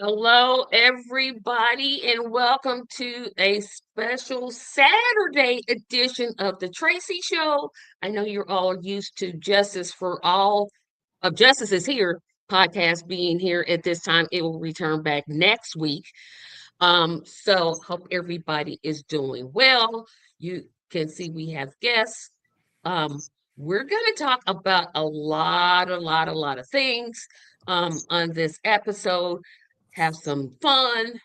Hello, everybody, and welcome to a special Saturday edition of the Tracy Show. I know you're all used to Justice for All of Justice is Here podcast being here at this time. It will return back next week. So hope everybody is doing well. You can see we have guests. Um, we're going to talk about a lot of things on this episode, have some fun,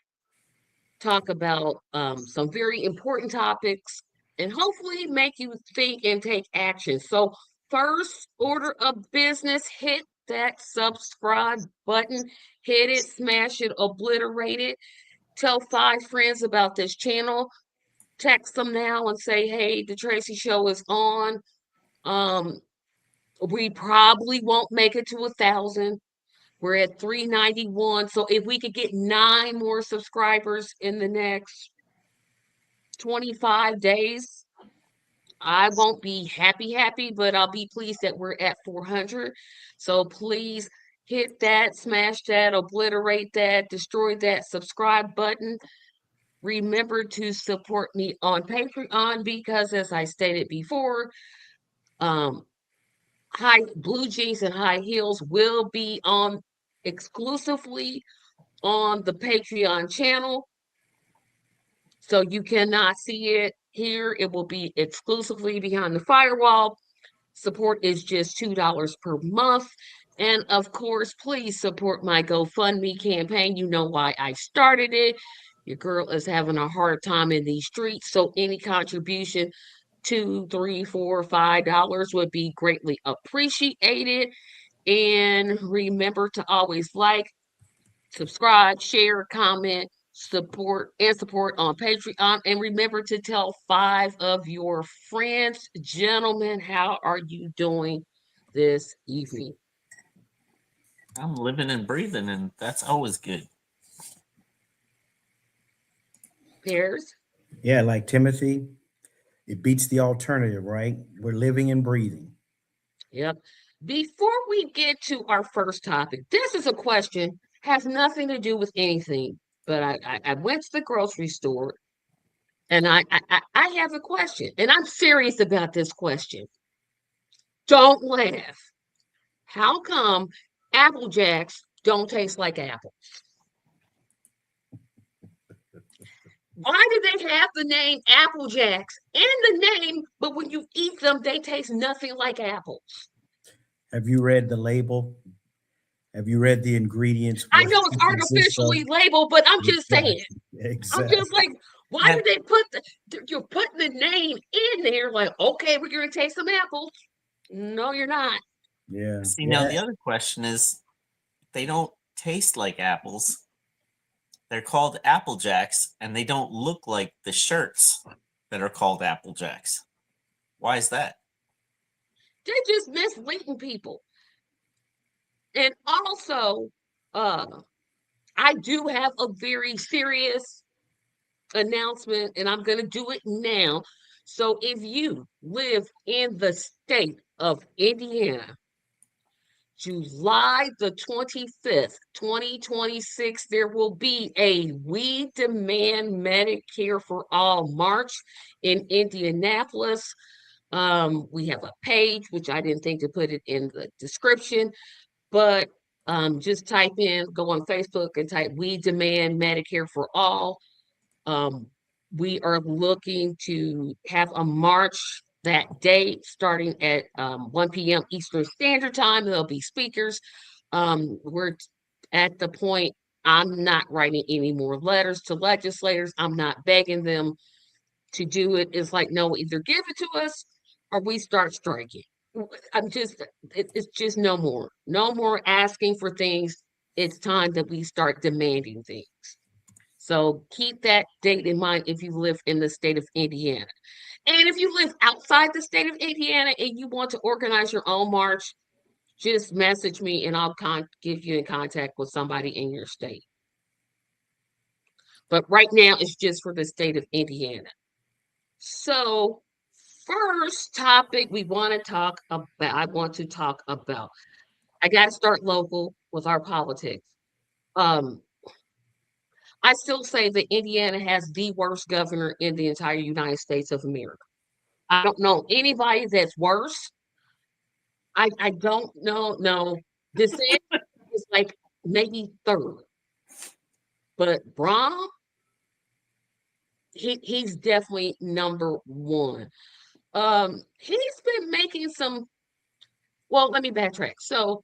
talk about some very important topics, and hopefully make you think and take action. So, first order of business, hit that subscribe button, hit it, smash it, obliterate it. Tell five friends about this channel. Text them now and say, hey, the Tracy Show is on. Um, we probably won't make it to 1,000. We're at 391. So if we could get 9 more subscribers in the next 25 days, I won't be happy, but I'll be pleased that we're at 400. So please hit that, smash that, obliterate that, destroy that subscribe button. Remember to support me on Patreon because, as I stated before, um, high blue jeans and high heels will be on exclusively on the Patreon channel. So you cannot see it here. It will be exclusively behind the firewall. Support is just $2 per month. And of course, please support my GoFundMe campaign. You know why I started it. Your girl is having a hard time in these streets. So any contribution, two, three, four, $5 would be greatly appreciated. And remember to always like, subscribe, share, comment, support on Patreon. And remember to tell five of your friends. Gentlemen, how are you doing this evening? I'm living and breathing, and that's always good. Pairs? Yeah, like Timothy, it beats the alternative, right? We're living and breathing. Yep. Before we get to our first topic, this is a question, has nothing to do with anything. But I went to the grocery store and I have a question, and I'm serious about this question. Don't laugh. How come Apple Jacks don't taste like apple? Why do they have the name Apple Jacks in the name, but when you eat them, they taste nothing like apples? Have you read the label? Have you read the ingredients, I what know it's it consists of? artificially labeled, but I'm just saying. Exactly. I'm just Exactly. like, why do And they put you're putting the name in there? Like, okay, we're gonna taste some apples. No, you're not. Yeah. see, now Yeah. the other question is they don't taste like apples. They're called Apple Jacks, and they don't look like the shirts that are called Apple Jacks. Why is that? They're just misleading people. And also, uh, I do have a very serious announcement, and I'm going to do it now. So, if you live in the state of Indiana, July the 25th, 2026, there will be a We Demand Medicare for All march in Indianapolis. We have a page, which I didn't think to put it in the description, but just type in, go on Facebook and type We Demand Medicare for All. Um, we are looking to have a march that day starting at 1 p.m. Eastern Standard Time. There'll be speakers. We're at the point I'm not writing any more letters to legislators. I'm not begging them to do it. It's like, no, either give it to us or we start striking. I'm just, it's just no more. No more asking for things. It's time that we start demanding things. So keep that date in mind if you live in the state of Indiana. And if you live outside the state of Indiana and you want to organize your own march, just message me and I'll give you in contact with somebody in your state. But right now, it's just for the state of Indiana. So, first topic we want to talk about, I want to talk about. I got to start local with our politics. Um, I still say that Indiana has the worst governor in the entire United States of America. I don't know anybody that's worse. I don't know. No, DeSantis is like maybe third, but Braun, he's definitely number one. He's been making some. Well, let me backtrack. So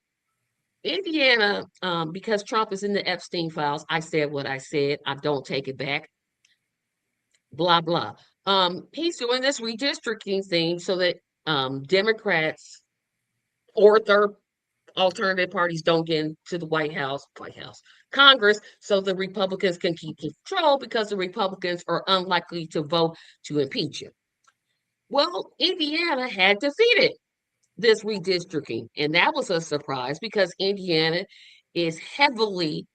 Indiana, because Trump is in the Epstein files, I said what I said. I don't take it back. Blah blah. He's doing this redistricting thing so that Democrats or third alternative parties don't get into the White House, Congress, so the Republicans can keep control because the Republicans are unlikely to vote to impeach him. Well, Indiana had defeated this redistricting, and that was a surprise because Indiana is heavily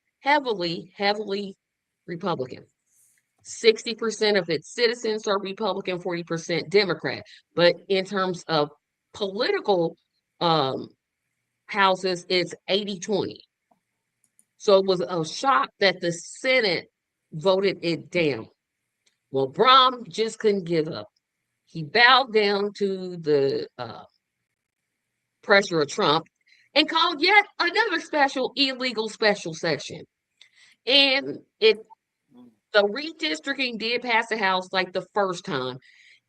Republican. 60% of its citizens are Republican, 40% Democrat. But in terms of political um, houses, it's 80-20. So it was a shock that the Senate voted it down. Well, Brom just couldn't give up. He bowed down to the pressure of Trump and called yet another special illegal special session. And the redistricting did pass the House like the first time.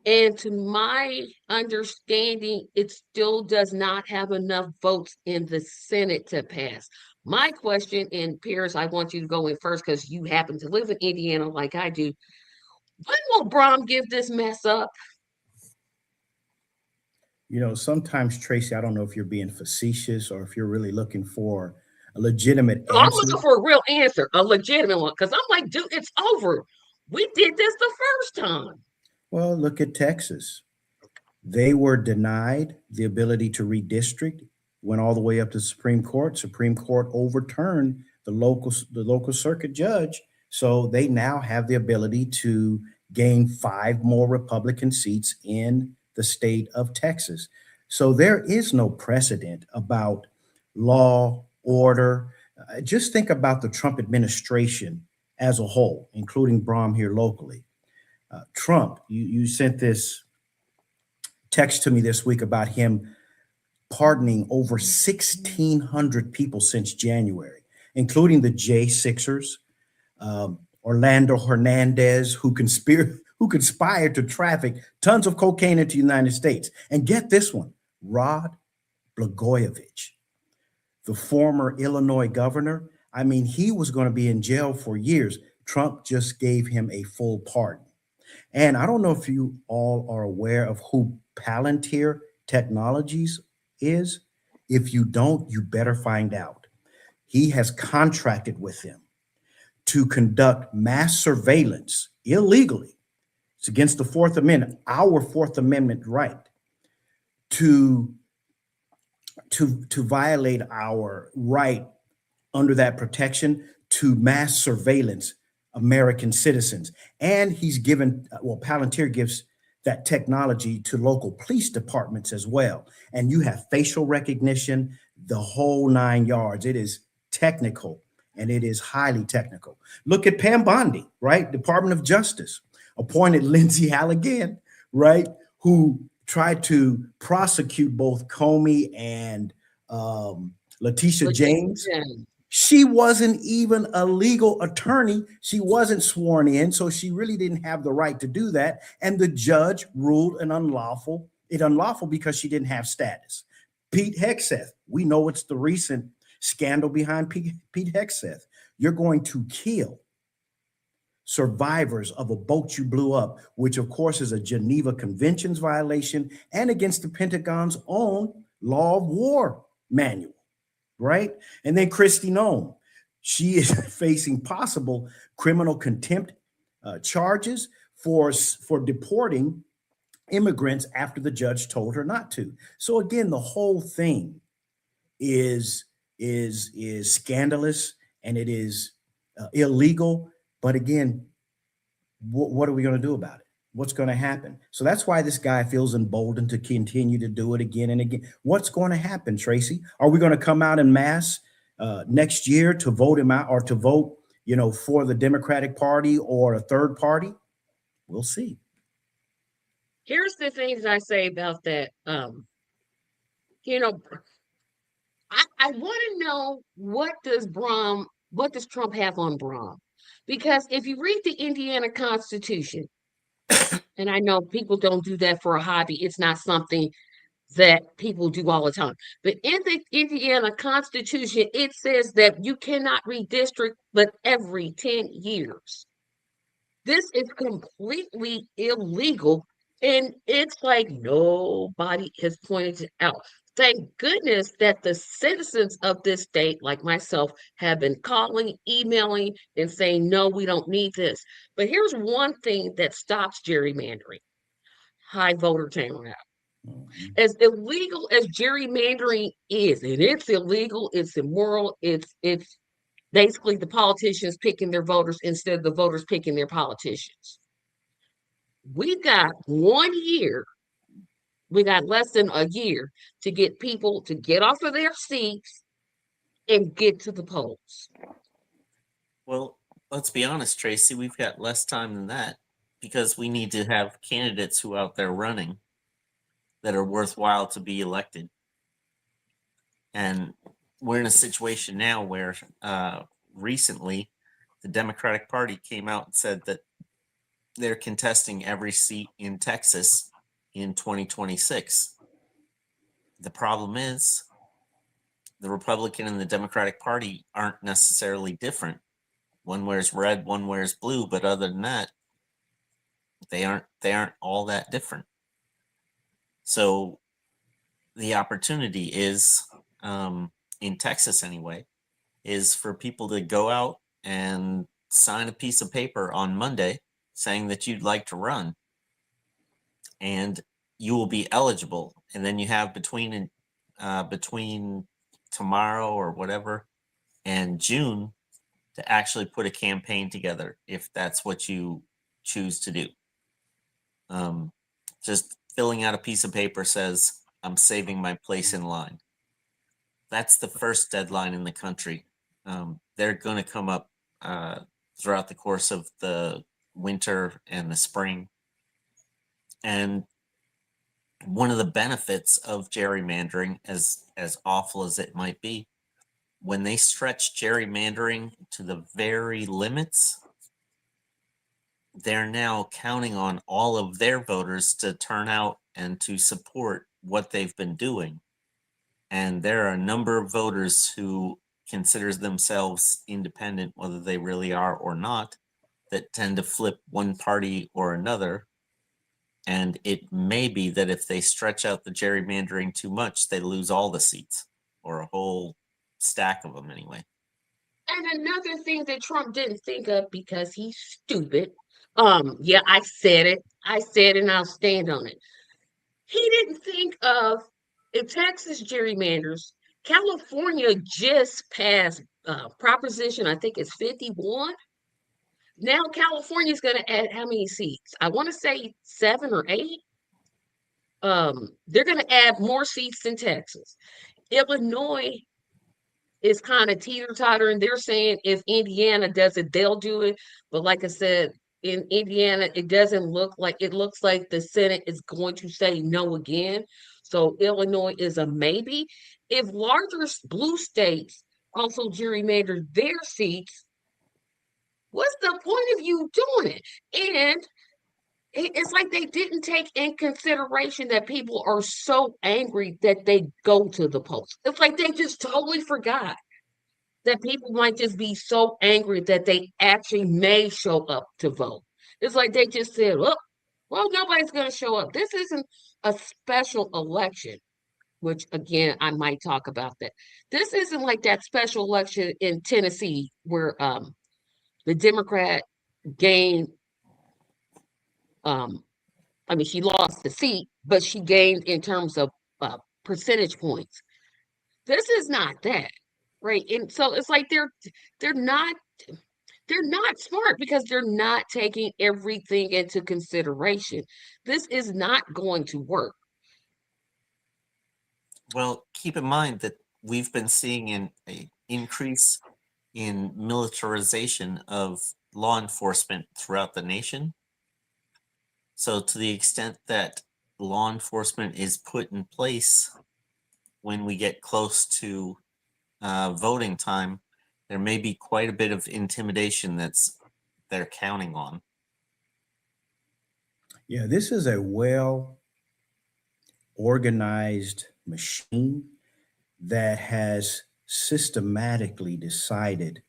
And to my understanding, it still does not have enough votes in the Senate to pass. My question, and Pierce, I want you to go in first because you happen to live in Indiana like I do. When will Brom give this mess up? You know, sometimes, Tracy, I don't know if you're being facetious or if you're really looking for a legitimate No, I'm answer. looking for a real answer, a legitimate one, because I'm like, dude, it's over. We did this the first time. Well, look at Texas. They were denied the ability to redistrict, went all the way up to the Supreme Court. Supreme Court overturned the local circuit judge. So they now have the ability to gain 5 more Republican seats in the state of Texas. So there is no precedent about law, order. Just think about the Trump administration as a whole, including Brom here locally. Trump, you sent this text to me this week about him pardoning over 1,600 people since January, including the J6ers, Orlando Hernandez, who conspired to traffic tons of cocaine into the United States. And get this one, Rod Blagojevich, the former Illinois governor. I mean, he was going to be in jail for years. Trump just gave him a full pardon. And I don't know if you all are aware of who Palantir Technologies is. If you don't, you better find out. He has contracted with them to conduct mass surveillance illegally. It's against the Fourth Amendment, our Fourth Amendment right to violate our right under that protection to mass surveillance American citizens. And he's given, Palantir gives that technology to local police departments as well. And you have facial recognition, the whole 9 yards. It is technical, and it is highly technical. Look at Pam Bondi, right? Department of Justice appointed Lindsay Halligan, right? Who tried to prosecute both Comey and Letitia James. She wasn't even a legal attorney. She wasn't sworn in, so she really didn't have the right to do that. And the judge ruled it unlawful because she didn't have status. Pete Hegseth, we know it's the recent scandal behind Pete Hegseth. You're going to kill survivors of a boat you blew up, which of course is a Geneva Conventions violation and against the Pentagon's own law of war manual. Right? And then Kristi Noem, she is facing possible criminal contempt charges for deporting immigrants after the judge told her not to. So again, the whole thing is scandalous, and it is illegal. But again, what are we going to do about it? What's going to happen? So that's why this guy feels emboldened to continue to do it again and again. What's going to happen, Tracy? Are we going to come out in mass next year to vote him out, or to vote, for the Democratic Party or a third party, we'll see. Here's the things I say about that. You know, I want to know what does Trump have on Brom? Because if you read the Indiana Constitution, and I know people don't do that for a hobby, it's not something that people do all the time. But in the Indiana Constitution, it says that you cannot redistrict but every 10 years. This is completely illegal. And it's like nobody has pointed it out. Thank goodness that the citizens of this state, like myself, have been calling, emailing, and saying, no, we don't need this. But here's one thing that stops gerrymandering: high voter turnout. Mhm. As illegal as gerrymandering is, and it's illegal, it's immoral, it's basically the politicians picking their voters instead of the voters picking their politicians. We got 1 year, we got less than a year to get people to get off of their seats and get to the polls. Well, let's be honest, Tracy, we've got less time than that because we need to have candidates who are out there running that are worthwhile to be elected. And we're in a situation now where recently the Democratic Party came out and said that they're contesting every seat in Texas in 2026. The problem is the Republican and the Democratic Party aren't necessarily different. One wears red, one wears blue, but other than that, they aren't all that different. So the opportunity is, in Texas anyway, is for people to go out and sign a piece of paper on Monday saying that you'd like to run, and you will be eligible. And then you have between tomorrow or whatever and June to actually put a campaign together if that's what you choose to do. Just filling out a piece of paper says, I'm saving my place in line. That's the first deadline in the country. They're going to come up throughout the course of the winter and the spring. And one of the benefits of gerrymandering, as awful as it might be, when they stretch gerrymandering to the very limits, they're now counting on all of their voters to turn out and to support what they've been doing. And there are a number of voters who considers themselves independent, whether they really are or not, that tend to flip one party or another. And it may be that if they stretch out the gerrymandering too much, they lose all the seats, or a whole stack of them anyway. And another thing that Trump didn't think of because he's stupid. Yeah, I said it. I said it and I'll stand on it. He didn't think of in Texas gerrymanders. California just passed Proposition, I think it's 51. Now California's going to add how many seats? I want to say 7 or 8. They're going to add more seats than Texas. Illinois is kind of teeter-totter, and they're saying if Indiana does it, they'll do it. But like I said, in Indiana, it doesn't look like it looks like the Senate is going to say no again. So Illinois is a maybe. If larger blue states also gerrymander their seats, what's the point of you doing it? And it's like they didn't take in consideration that people are so angry that they go to the polls. It's like they just totally forgot that people might just be so angry that they actually may show up to vote. It's like they just said, well, nobody's going to show up. This isn't a special election, which again, I might talk about that. This isn't like that special election in Tennessee where the Democrat gained, um, I mean, she lost the seat, but she gained in terms of percentage points. This is not that, right? And so it's like they're not they're not smart because they're not taking everything into consideration. This is not going to work. Well, keep in mind that we've been seeing an increase in militarization of law enforcement throughout the nation. So to the extent that law enforcement is put in place when we get close to voting time, there may be quite a bit of intimidation they're counting on. Yeah, this is a well organized machine that has systematically decided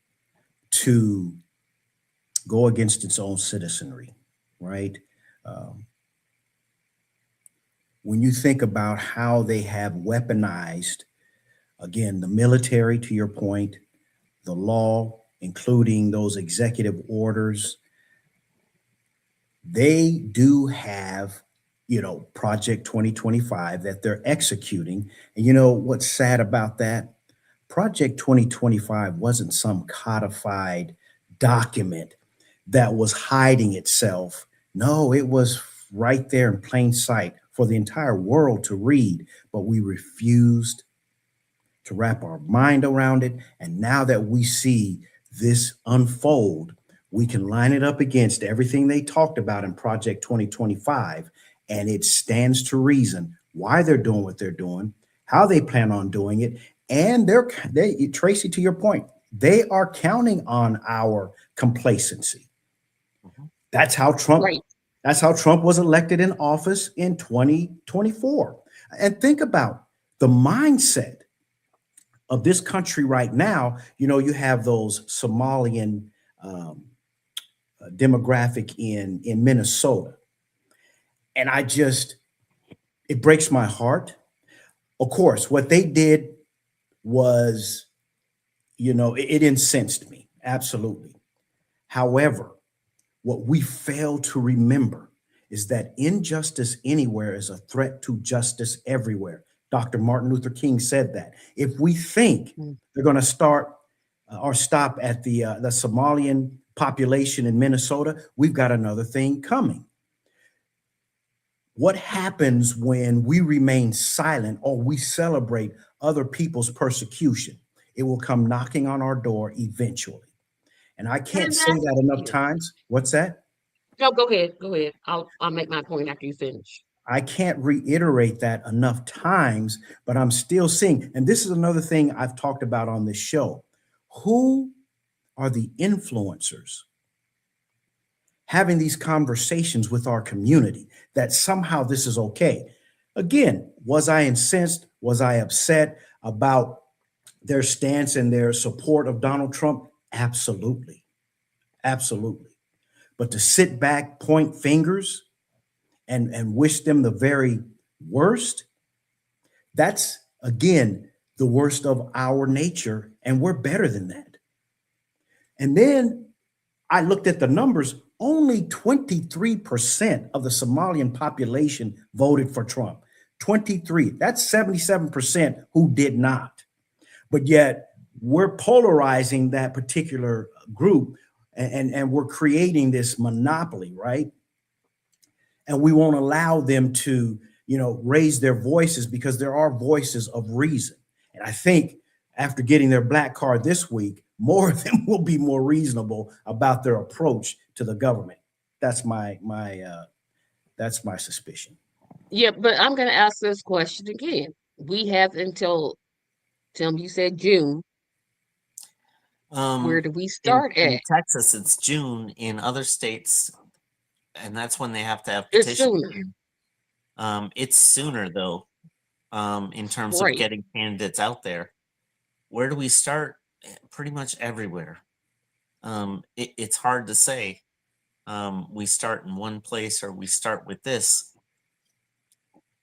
to go against its own citizenry, right? Um, when you think about how they have weaponized, again, the military, to your point, the law, including those executive orders, they do have, Project 2025 that they're executing. And you know what's sad about that? Project 2025 wasn't some codified document that was hiding itself. No, it was right there in plain sight for the entire world to read, but we refused to wrap our mind around it. And now that we see this unfold, we can line it up against everything they talked about in Project 2025, and it stands to reason why they're doing what they're doing, how they plan on doing it, and Tracy, to your point, they are counting on our complacency. Mhm. That's how Trump. Right. That's how Trump was elected in office in 2024. And think about the mindset of this country right now. You have those Somalian um, demographic in Minnesota, and it breaks my heart. Of course, what they did was, it incensed me absolutely. However, what we fail to remember is that injustice anywhere is a threat to justice everywhere. Dr. Martin Luther King said that. If we think Mm. they're going to start or stop at the Somalian population in Minnesota, we've got another thing coming. What happens when we remain silent or we celebrate other people's persecution? It will come knocking on our door eventually. And I can't And say that's that enough yeah. times. What's that? No, go ahead. Go ahead. I'll make my point after you finish. I can't reiterate that enough times, but I'm still seeing, and this is another thing I've talked about on this show. Who are the influencers having these conversations with our community that somehow this is okay? Again, was I incensed? Was I upset about their stance and their support of Donald Trump? Absolutely. Absolutely. But to sit back, point fingers, and wish them the very worst, that's again the worst of our nature, and we're better than that. And then I looked at the numbers. Only 23% of the Somalian population voted for Trump. 23. That's 77% who did not. But yet we're polarizing that particular group, and we're creating this monopoly, right? And we won't allow them to, raise their voices, because there are voices of reason. And I think after getting their black card this week, more of them will be more reasonable about their approach to the government. That's my suspicion. Yeah, but I'm going to ask this question again. We have until, Tim, you said June. Where Um, do we in start at? Texas, it's June. In other states, and that's when they have to have It's petitions sooner. in. It's sooner though, in terms of Right. getting candidates out there. Where do we start? Pretty much everywhere. It's hard to say. We start in one place or we start with this.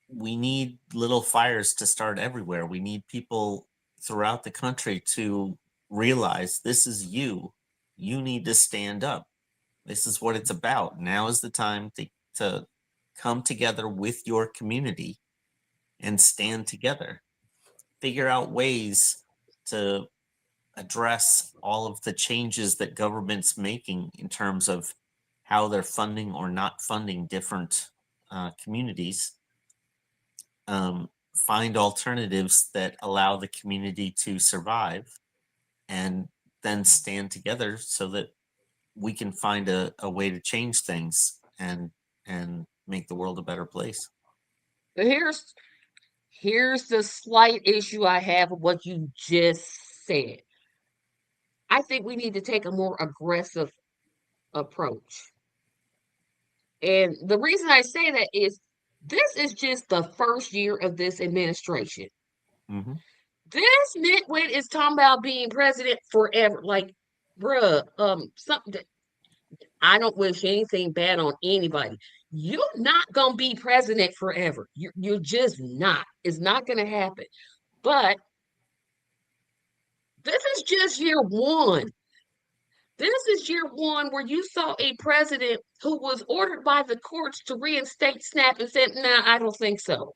We need little fires to start everywhere. We need people throughout the country to realize this is you. You need to stand up. This is what it's about. Now is the time to come together with your community and stand together. Figure out ways to address all of the changes that government's making in terms of how they're funding or not funding different communities. Find alternatives that allow the community to survive, and then stand together so that we can find a way to change things and make the world a better place. But here's the slight issue I have with what you just said. I think we need to take a more aggressive approach. And the reason I say that is this is just the first year of this administration. Mm-hmm. This nitwit is talking about being president forever. Like, bruh, something. I don't wish anything bad on anybody. You're not gonna be president forever. You're just not. It's not gonna happen. But this is just year one. This is year one where you saw a president who was ordered by the courts to reinstate SNAP and said, "Nah, I don't think so."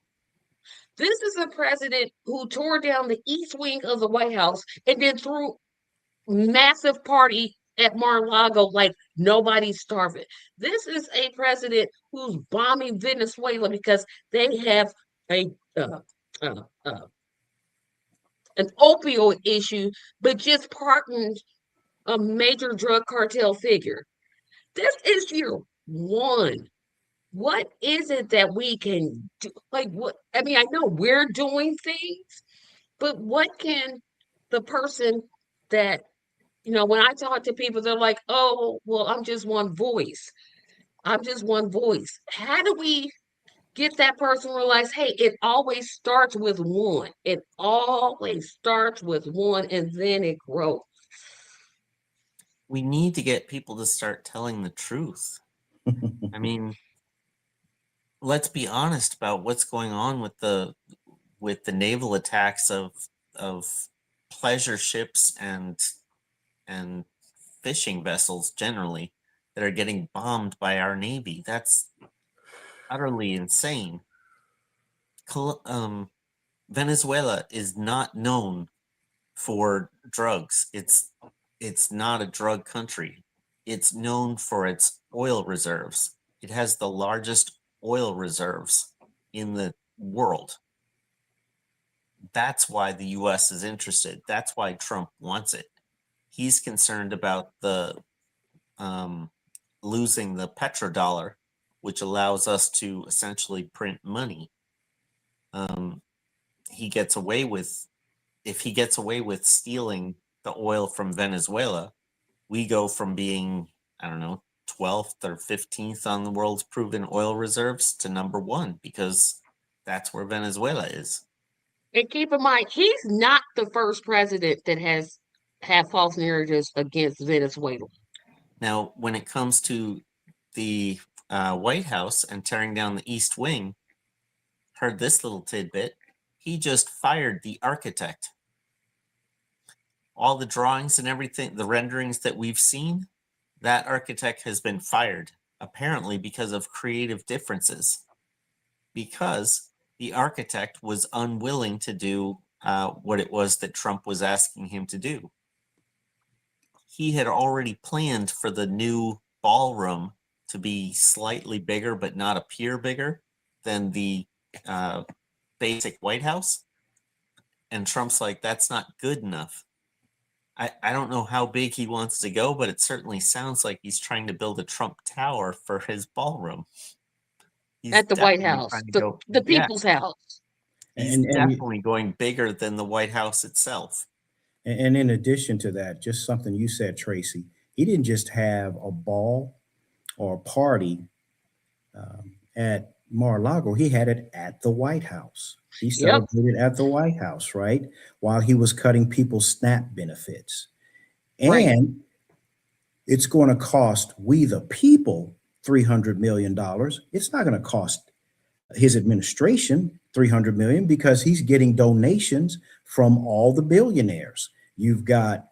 This is a president who tore down the east wing of the White House and then threw massive party at Mar-a-Lago like nobody's starving. This is a president who's bombing Venezuela because they have a uh, uh, an opioid issue, but just pardoned a major drug cartel figure. This is year one. What is it that we can do? Like, what? I mean, I know we're doing things, but what can the person that when I talk to people, they're like, oh, well, I'm just one voice. I'm just one voice. How do we get that person to realize, hey, it always starts with one. It always starts with one and then it grows. We need to get people to start telling the truth. I mean, let's be honest about what's going on with the naval attacks of pleasure ships and fishing vessels generally that are getting bombed by our Navy. That's utterly insane. Venezuela is not known for drugs. It's not a drug country. It's known for its oil reserves. It has the largest oil reserves in the world. That's why the US is interested. That's why Trump wants it. He's concerned about the losing the petrodollar, which allows us to essentially print money. He gets away with If he gets away with stealing the oil from Venezuela, we go from being, I don't know, 12th or 15th on the world's proven oil reserves to number one, because that's where Venezuela is. And keep in mind, he's not the first president that has had false narratives against Venezuela. Now, when it comes to the White House and tearing down the East Wing, heard this little tidbit. He just fired the architect. All the drawings and everything, the renderings that we've seen, that architect has been fired, apparently because of creative differences. Because the architect was unwilling to do what it was that Trump was asking him to do. He had already planned for the new ballroom to be slightly bigger, but not appear bigger than the basic White House. And Trump's like, that's not good enough. I don't know how big he wants to go, but it certainly sounds like he's trying to build a Trump Tower for his ballroom. He's At the White definitely House, trying to the, go, the yeah, people's house. he's And definitely going bigger than the White House itself. and in addition to that, just something you said, Tracy, he didn't just have a ball or a party at Mar-a-Lago. He had it at the White House. He Yep. celebrated at the White House, right? While he was cutting people's SNAP benefits. Right. And it's going to cost we the people $300 million. It's not going to cost his administration $300 million because he's getting donations from all the billionaires. You've got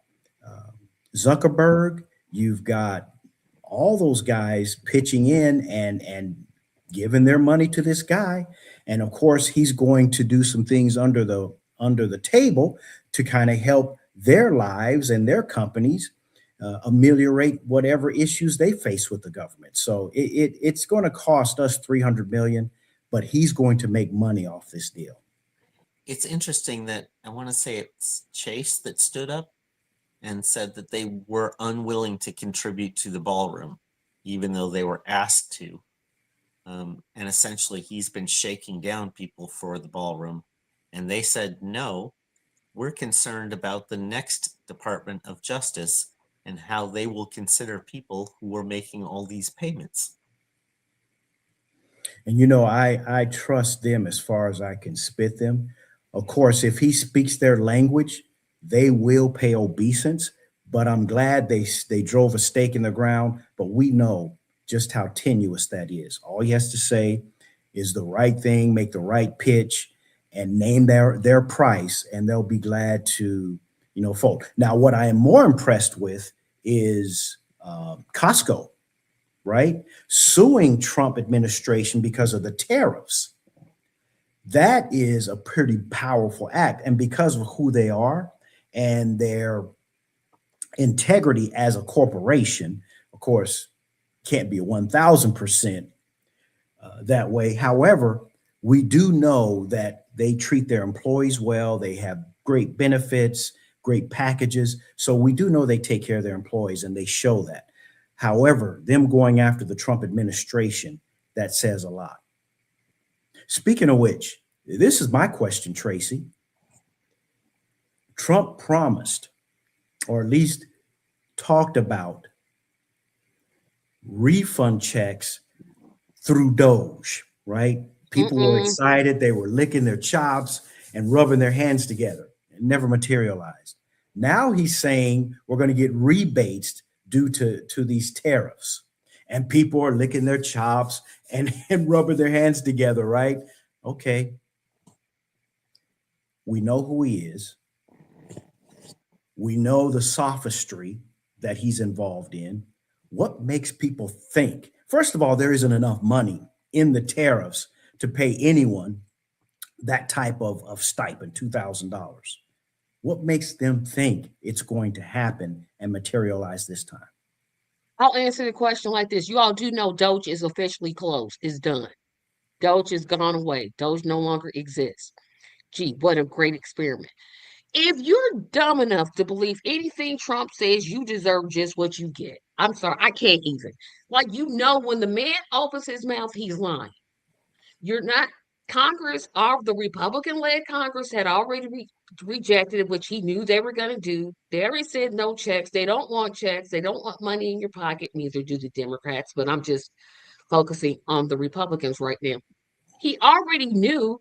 Zuckerberg, you've got all those guys pitching in and giving their money to this guy. And of course, he's going to do some things under the table to kind of help their lives and their companies ameliorate whatever issues they face with the government. So it's going to cost us $300 million, but he's going to make money off this deal. It's interesting that I want to say it's Chase that stood up and said that they were unwilling to contribute to the ballroom, even though they were asked to. And essentially, he's been shaking down people for the ballroom. And they said, no, we're concerned about the next Department of Justice and how they will consider people who are making all these payments. And I trust them as far as I can spit them. Of course, if he speaks their language, they will pay obeisance. But I'm glad they drove a stake in the ground. But we know just how tenuous that is. All he has to say is the right thing, make the right pitch, and name their price, and they'll be glad to fold. Now, what I am more impressed with is Costco, right? Suing Trump administration because of the tariffs. That is a pretty powerful act. And because of who they are and their integrity as a corporation, of course, can't be 1000% that way. However, we do know that they treat their employees well. They have great benefits, great packages. So we do know they take care of their employees, and they show that. However, them going after the Trump administration, that says a lot. Speaking of which, this is my question, Tracy. Trump promised, or at least talked about, refund checks through Doge, right? People were excited. They were licking their chops and rubbing their hands together. It never materialized. Now he's saying we're going to get rebates due to these tariffs. And people are licking their chops and rubbing their hands together, right? Okay. We know who he is. We know the sophistry that he's involved in. What makes people think? First of all, there isn't enough money in the tariffs to pay anyone that type of stipend, $2,000. What makes them think it's going to happen and materialize this time? I'll answer the question like this. You all do know Doge is officially closed. It's done. Doge is gone away. Doge no longer exists. Gee, what a great experiment. If you're dumb enough to believe anything Trump says, you deserve just what you get. I'm sorry, I can't even. Like, when the man opens his mouth, he's lying. You're not, Congress, the Republican led Congress had already rejected it, which he knew they were going to do. They already said no checks. They don't want checks. They don't want money in your pocket. Neither do the Democrats, but I'm just focusing on the Republicans right now. He already knew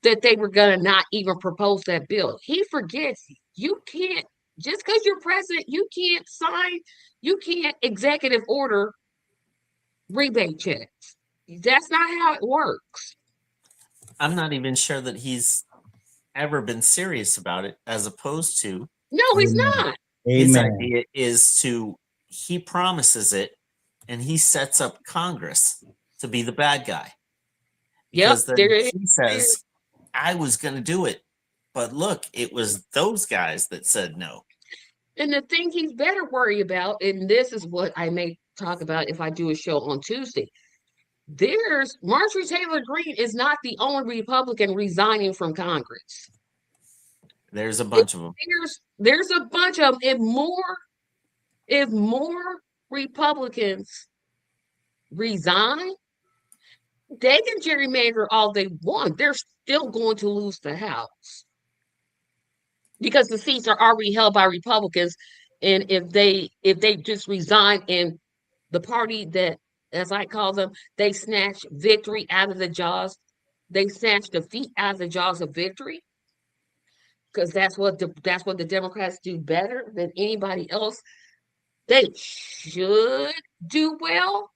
that they were going to not even propose that bill. He forgets you can't, just because you're president, you can't sign, you can't executive order rebate checks. That's not how it works. I'm not even sure that he's ever been serious about it, as opposed to No, he's Amen. not. his Amen. idea is he promises it and he sets up Congress to be the bad guy. Yep, Because then there it he is. says, I was going to do it. But look, it was those guys that said no. And the thing he's better worry about, and this is what I may talk about if I do a show on Tuesday. There's Marjorie Taylor Greene is not the only Republican resigning from Congress. There's a bunch of them. There's a bunch of them. If more Republicans resign, they can gerrymander all they want. They're still going to lose the House because the seats are already held by Republicans. And if they just resign and the party that, as I call them, they snatch victory out of the jaws, they snatch defeat out of the jaws of victory, because that's what the Democrats do better than anybody else. They should do well.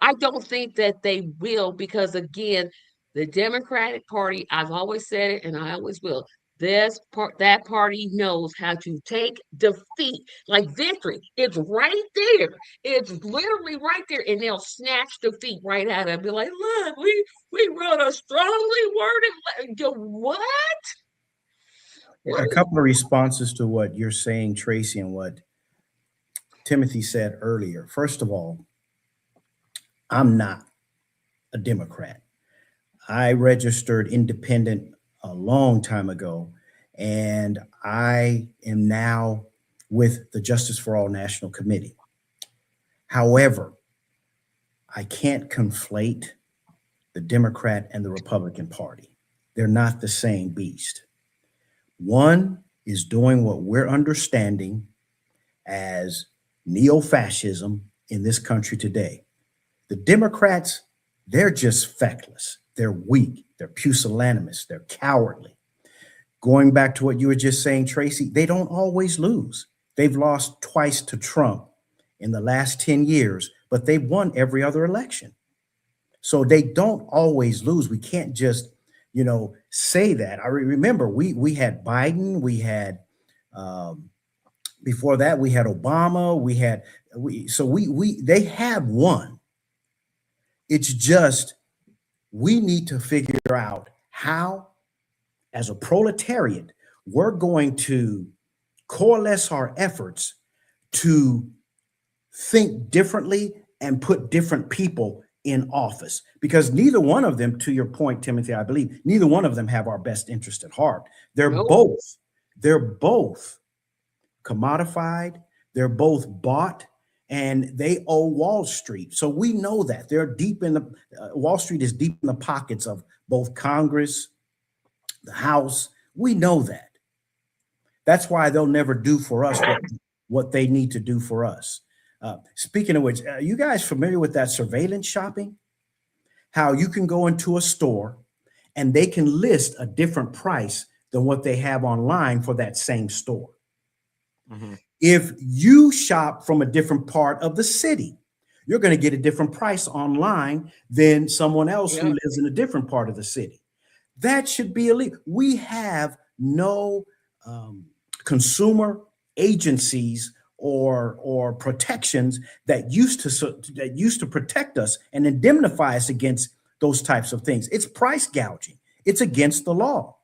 I don't think that they will because, again, the Democratic Party, I've always said it and I always will. That party knows how to take defeat, like victory. It's right there. It's literally right there, and they'll snatch defeat right out of it and be like, "Look, we wrote a strongly worded what?" A couple of responses to what you're saying, Tracy, and what Timothy said earlier. First of all, I'm not a Democrat. I registered independent a long time ago, and I am now with the Justice for All National Committee. However, I can't conflate the Democrat and the Republican Party. They're not the same beast. One is doing what we're understanding as neo-fascism in this country today. The Democrats, they're just feckless. They're weak. They're pusillanimous. They're cowardly. Going back to what you were just saying, Tracy, they don't always lose. They've lost twice to Trump in the last 10 years, but they've won every other election. So they don't always lose. We can't just, say that. I remember we had Biden, we had before that we had Obama, they have won. It's just we need to figure out how, as a proletariat, we're going to coalesce our efforts to think differently and put different people in office, because neither one of them, to your point, Timothy, I believe neither one of them have our best interest at heart. They're Nope. both commodified. They're both bought, and they owe Wall Street. So we know that they're deep in the Wall Street is deep in the pockets of both Congress, the House. We know that. That's why they'll never do for us what they need to do for us. Speaking of which, are you guys familiar with that surveillance shopping? How you can go into a store and they can list a different price than what they have online for that same store. Mm-hmm. If you shop from a different part of the city, you're going to get a different price online than someone else who lives in a different part of the city. That should be illegal. We have no consumer agencies or protections that used to protect us and indemnify us against those types of things. It's price gouging. It's against the law.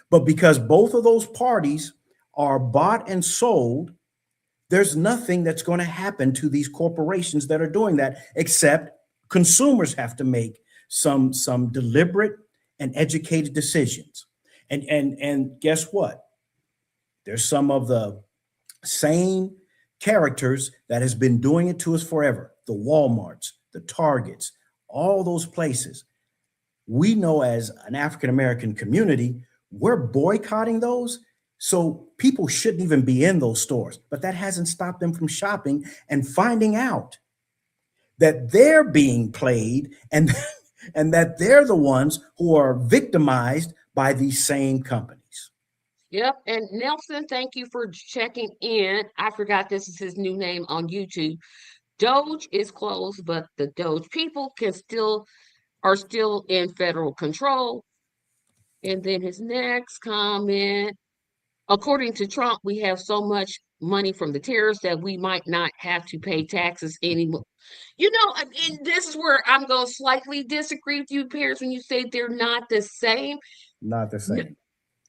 But because both of those parties are bought and sold, there's nothing that's going to happen to these corporations that are doing that, except consumers have to make some deliberate and educated decisions. And guess what? There's some of the same characters that has been doing it to us forever. The Walmarts, the Targets, all those places. We know as an African-American community, we're boycotting those. So people shouldn't even be in those stores, but that hasn't stopped them from shopping and finding out that they're being played and that they're the ones who are victimized by these same companies. Yep. And Nelson, thank you for checking in. I forgot this is his new name on YouTube. Doge is closed, but the Doge people are still in federal control. And then his next comment, according to Trump, we have so much money from the tariffs that we might not have to pay taxes anymore. And this is where I'm going to slightly disagree with you, Paris, when you say they're not the same. Not the same.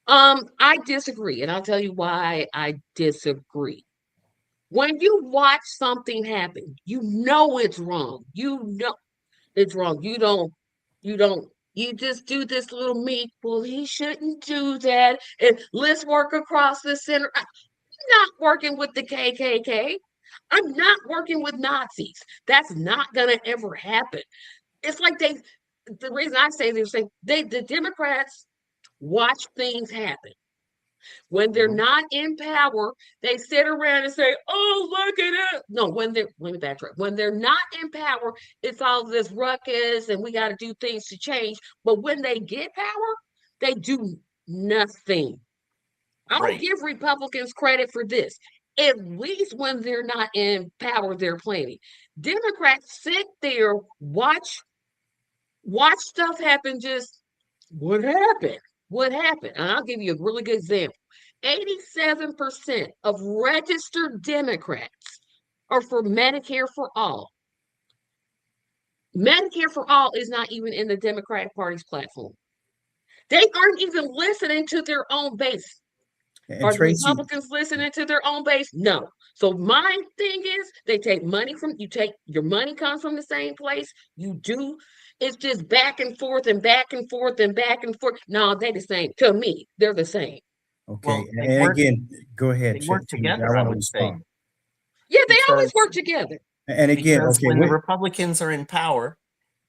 I disagree, and I'll tell you why I disagree. When you watch something happen, you know it's wrong. You know it's wrong. You just do this little meek, well, he shouldn't do that. And let's work across the center. I'm not working with the KKK. I'm not working with Nazis. That's not gonna ever happen. It's like the reason I say this, the Democrats watch things happen. When they're Mm-hmm. not in power, they sit around and say, "Oh, look at it." No, let me backtrack. When they're not in power, it's all this ruckus, and we got to do things to change. But when they get power, they do nothing. I'll Right. give Republicans credit for this. At least when they're not in power, they're planning. Democrats sit there, watch stuff happen. Just what happened? What happened? And I'll give you a really good example. 87% of registered Democrats are for Medicare for all. Medicare for all is not even in the Democratic Party's platform. They aren't even listening to their own base. And Are the Tracy, Republicans listening to their own base? No. So my thing is they take money from you, take your money comes from the same place. You do. It's just back and forth and back and forth and back and forth. No, they the same. To me, they're the same. Okay, Well, and again, go ahead, they work Tamika, I together, I want to would say, respond. Yeah, they always work because together. And again, okay, when the wait. Republicans are in power,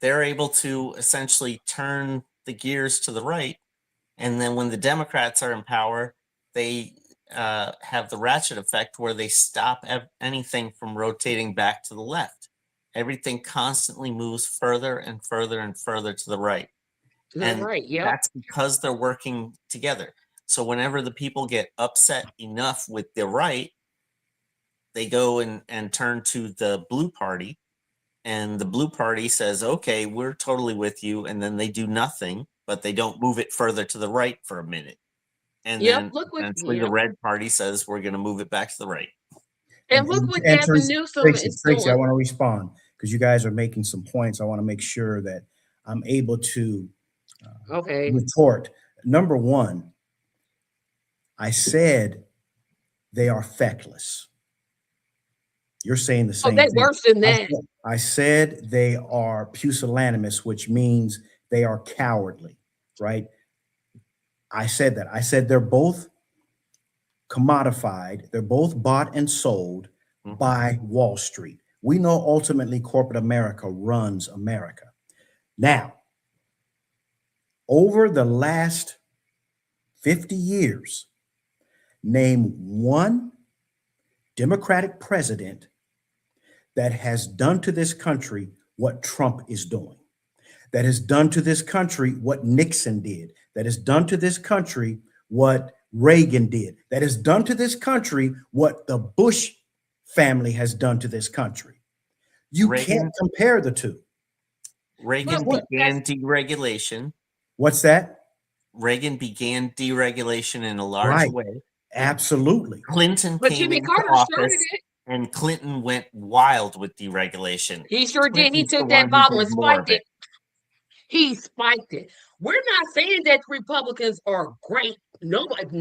they're able to essentially turn the gears to the right, and then when the Democrats are in power, they have the ratchet effect where they stop anything from rotating back to the left. Everything constantly moves further and further and further to the right. That's And right. Yep. that's because they're working together. So whenever the people get upset enough with the right, they go and turn to the blue party, and the blue party says, okay, we're totally with you. And then they do nothing, but they don't move it further to the right for a minute. And Yep. then Look what. eventually the Yep. red party says, we're going to move it back to the right. And look what And Gavin Newsom is Tracy, I doing. want to respond because you guys are making some points. I want to make sure that I'm able to Okay. retort. Number one, I said they are feckless. You're saying the Oh, same they thing. worse than that. I said they are pusillanimous, which means they are cowardly, right? I said that. I said they're both commodified, they're both bought and sold by Wall Street. We know ultimately corporate America runs America. Now, over the last 50 years, name one Democratic president that has done to this country what Trump is doing, that has done to this country what Nixon did, that has done to this country what Reagan did, that has done to this country what the Bush family has done to this country. You can't compare the two. Reagan began deregulation. What's that? Reagan began deregulation in a large Right. way. Absolutely. Clinton But came Jimmy into Carter started office, it. and Clinton went wild with deregulation. He sure did. He Clinton's the took that one who bottle did and more spiked of it. it. He spiked it. We're not saying that Republicans are great. Nobody. I don't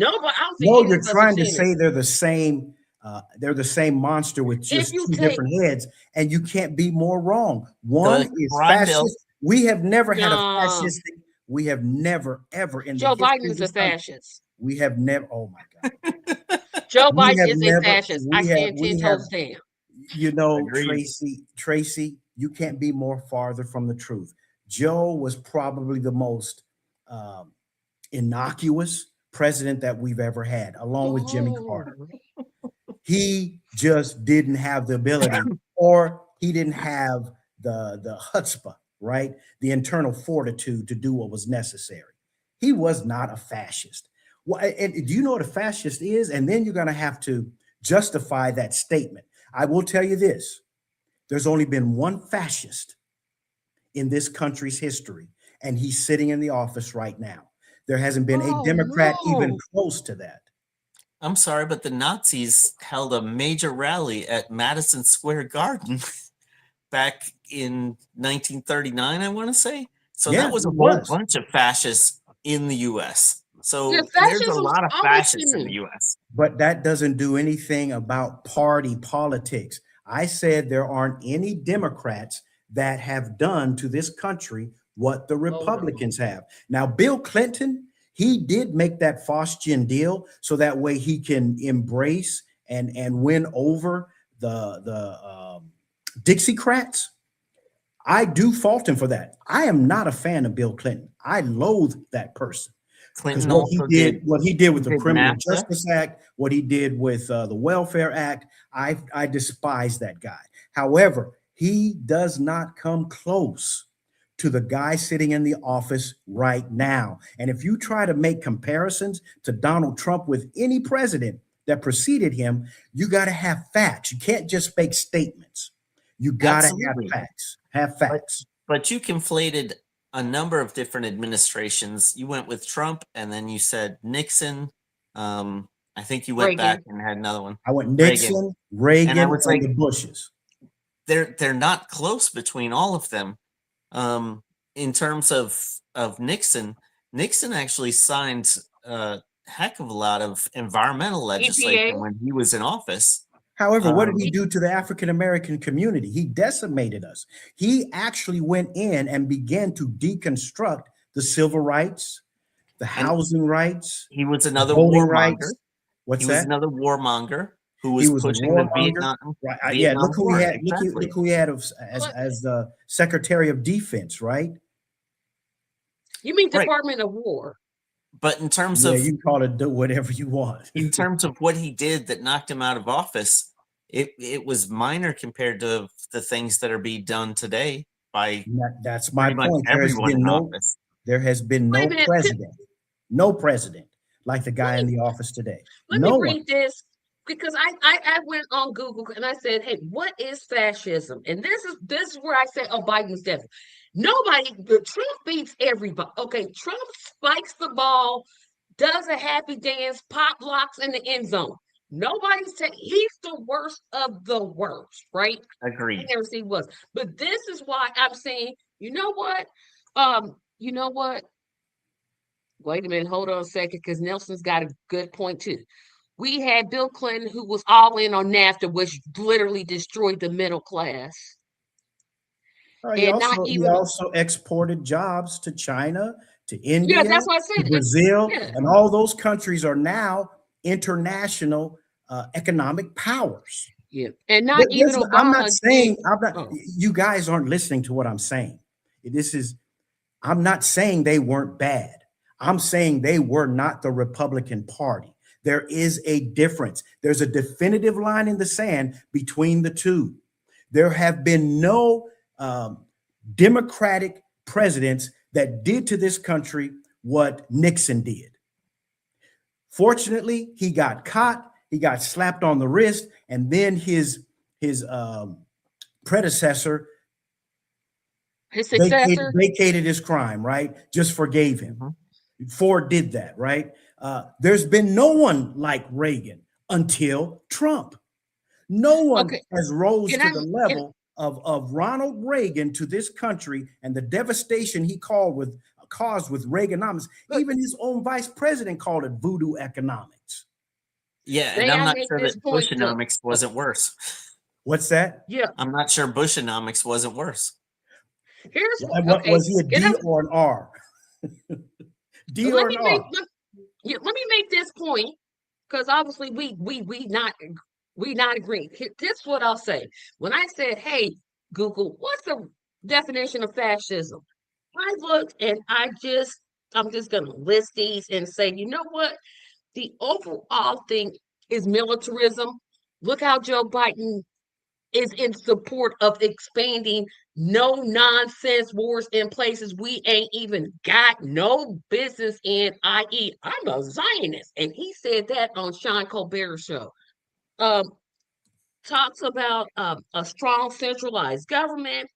think No, any you're of us are trying to saying it. say they're the same monster with If just you two take different heads, and you can't be more wrong. One The is crime bill. fascist. We have never had a Nah. fascistic. We have never, ever in the Joe history Biden of is a this country. fascist. We have never. Oh my God. Joe We Biden have is a never. fascist. I stand 10 We have. toes down. You know, Agreed. Tracy, you can't be more farther from the truth. Joe was probably the most um, innocuous president that we've ever had, along with Jimmy Carter. He just didn't have the ability, or he didn't have the chutzpah, right? The internal fortitude to do what was necessary. He was not a fascist. Well, and do you know what a fascist is? And then you're going to have to justify that statement. I will tell you this: there's only been one fascist in this country's history, and he's sitting in the office right now. There hasn't been a Oh, Democrat even no. close to that. I'm sorry, but the Nazis held a major rally at Madison Square Garden back in 1939, I want to say. So Yeah, that was a it whole was. bunch of fascists in the US. Yeah, So there's a fascism's lot of always fascists in the been. US. But that doesn't do anything about party politics. I said there aren't any Democrats that have done to this country what the Hold on. Republicans have. Now, Bill Clinton, he did make that Faustian deal so that way he can embrace and win over the Dixiecrats. I do fault him for that. I am not a fan of Bill Clinton. I loathe that person. Because Clinton also did what he did with the Criminal NAFTA. Justice Act, what he did with the Welfare Act, I despise that guy. However, he does not come close to the guy sitting in the office right now. And if you try to make comparisons to Donald Trump with any president that preceded him, you got to have facts. You can't just make statements. You got to have Absolutely. facts. Have facts. But you conflated a number of different administrations. You went with Trump, and then you said Nixon. I think you went back Reagan. and had another one. I went Nixon, Reagan, And I was like, the Bushes. they're not close between all of them. In terms of Nixon, Nixon actually signed a heck of a lot of environmental legislation EPA. when he was in office. However, what did he do to the African American community? He decimated us. He actually went in and began to deconstruct the civil rights, the housing rights, He was the another voting warmonger. rights. What's He was that? another warmonger who He was was a pushing the warmonger. Right. Yeah. Vietnam Look who he War. had. Exactly. Look who he had But as the Secretary of Defense. Right. you mean Right. Department of War? But in terms Yeah. of You call it do whatever you want. what he did that knocked him out of office, it was minor compared to the things that are being done today by That's my pretty much point. everyone in office. There has been Wait a no minute. no president like the guy Let in me the office today. let me No one. read this because I went on Google and I said, hey, what is fascism? And this is where I said, oh, Biden's devil. Trump beats everybody. Okay, Trump spikes the ball, does a happy dance, pop locks in the end zone. Nobody's saying he's the worst of the worst, right? I Agreed. never see was. But this is why I'm saying, you know what? You know what? Wait a minute, hold on a second, because Nelson's got a good point too. We had Bill Clinton, who was all in on NAFTA, which literally destroyed the middle class, and not He even. also exported jobs to China, to Yeah, India, that's what I to said. Brazil, Yeah, and all those countries are now international economic powers. yeah, and not even I'm not Obama did. saying Oh, you guys aren't listening to what I'm saying. I'm not saying they weren't bad. I'm saying they were not the Republican Party. There is a difference. There's a definitive line in the sand between the two. There have been no Democratic presidents that did to this country what Nixon did. Fortunately, he got caught, he got slapped on the wrist, and then his predecessor his successor. vacated his crime, right? Just forgave him. Mhm. Ford did that, right? There's been no one like Reagan until Trump. No one Okay, has rose can to I? the Can, level of Ronald Reagan to this country and the devastation he caused with Reaganomics. but Even his own vice president called it voodoo economics. Yeah, and may I'm I not make sure this that point though? Bushonomics wasn't worse. What's that? Yeah. I'm not sure Bushonomics wasn't worse. Here's what. What Okay, was he, a can I? D or an R? D Let or me an make. R? Let me make this point because obviously we not agreeing. This is what I'll say. When I said, "Hey, Google, what's the definition of fascism?" I looked and I'm just gonna list these and say, you know what? The overall thing is militarism. Look how Joe Biden is in support of expanding no nonsense wars in places we ain't even got no business in, i.e., I'm a Zionist. And he said that on Sean Colbert's show. Um, Talks about a strong centralized government,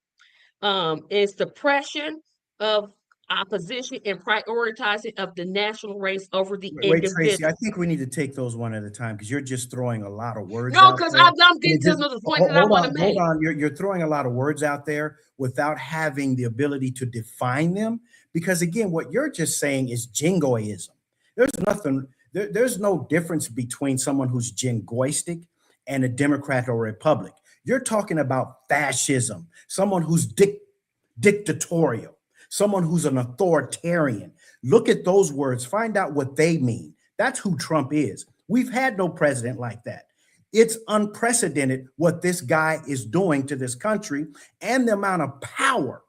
is suppression of opposition and prioritizing of the national race over the Wait, Tracy, I individual. think we need to take those one at a time because you're just throwing a lot of words No, out because there. I'm And getting to another point that I hold want to on, hold make. on. You're throwing a lot of words out there without having the ability to define them. Because again, what you're just saying is jingoism. There's no difference between someone who's jingoistic and a Democrat or a Republic. You're talking about fascism, someone who's dictatorial, someone who's an authoritarian. Look at those words, find out what they mean. That's who Trump is. We've had no president like that. It's unprecedented what this guy is doing to this country and the amount of power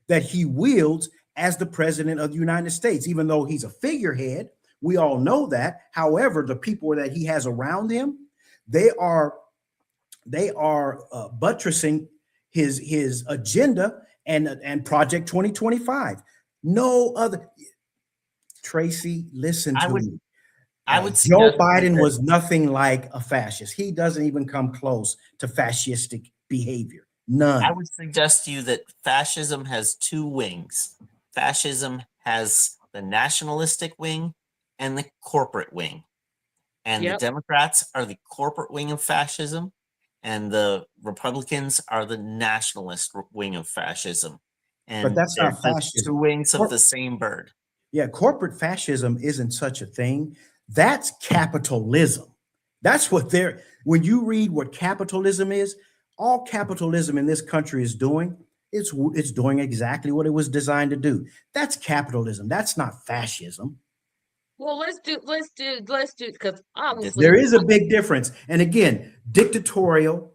that he wields as the president of the United States, even though he's a figurehead. We all know that. However, the people that he has around him, they are buttressing his agenda and Project 2025. No other. Tracy, listen I to would me. I would Joe suggest to you Biden that was nothing like a fascist. He doesn't even come close to fascistic behavior. I None. would suggest to you that fascism has two wings. Fascism has the nationalistic wing and the corporate wing. And the Yep. Democrats are the corporate wing of fascism, and the Republicans are the nationalist wing of fascism. But And that's they're not just two fascism. wings of the same bird. Yeah, corporate fascism isn't such a thing. That's capitalism. That's what when you read what capitalism is, all capitalism in this country is doing, it's doing exactly what it was designed to do. That's capitalism. That's not fascism. Well, let's do because obviously There is a big difference. And again, dictatorial,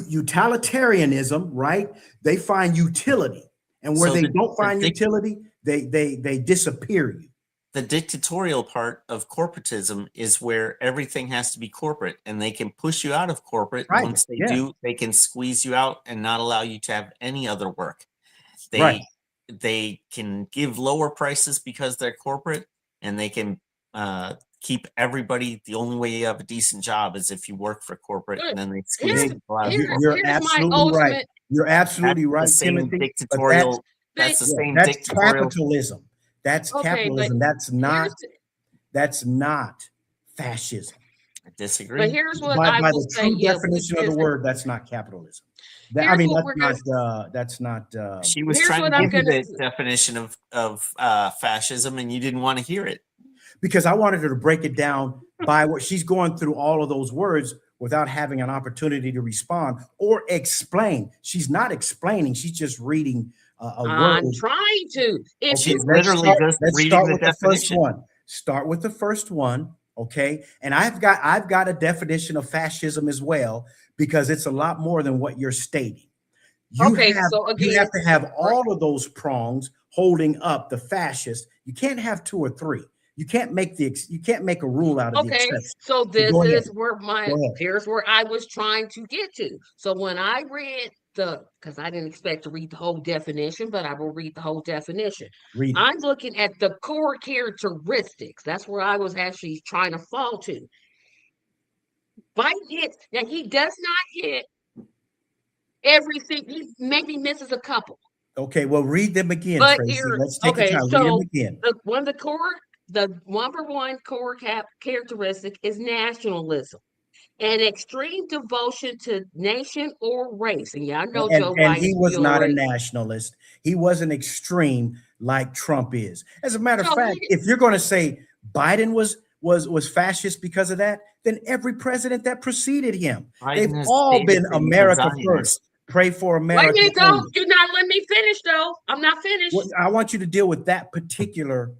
utilitarianism, right? They find utility, and where So they the, don't the, find dic- utility, they disappear you. the dictatorial part of corporatism is where everything has to be corporate, and they can push you out of corporate. And Right. once they Yeah. do, they can squeeze you out and not allow you to have any other work. Right. They can give lower prices because they're corporate, and they can keep everybody. The only way you have a decent job is if you work for corporate, and then they squeeze here's people out of here's corporate. You're here's my absolutely right. ultimate. You're absolutely That's right, the same Timothy. But dictatorial. That's the yeah, same that's dictatorial. capitalism. That's Okay, but capitalism. here's That's not fascism. I disagree. but here's what By I will the say. true Yeah, definition of the word, that's not capitalism. I Here's mean, what we're gonna. that's not. She was Here's trying what to I'm give you gonna. the definition of fascism, and you didn't want to hear it. Because I wanted her to break it down by what she's going through all of those words without having an opportunity to respond or explain. She's not explaining. She's just reading a word. I'm trying to. If Okay, you She's literally just let's reading start the with the first definition. one. Start with the first one, okay? And I've got a definition of fascism as well, because it's a lot more than what you're stating. Okay, so You again, have to have all of those prongs holding up the fascist. You can't have two or three. You can't make a rule out of the okay, exception. so this Go ahead. is where Go ahead. here's where I was trying to get to. So when I read because I didn't expect to read the whole definition, but I will read the whole definition. Read it. I'm looking at the core characteristics. That's where I was actually trying to fall to. Biden hits, now he does not hit everything. He maybe misses a couple. Okay, well, read them again, But Tracy. here, Let's take okay, the time. Read them so again. the number one core characteristic is nationalism, an extreme devotion to nation or race. And y'all know Joe And Biden. he was not a nationalist. He wasn't extreme like Trump is. As a matter of fact, if you're going to say Biden was fascist because of that, then every president that preceded him, they've all been America first. Pray for America. Wait a minute, though. You're not letting me finish, though. I'm not finished. Well, I want you to deal with that particular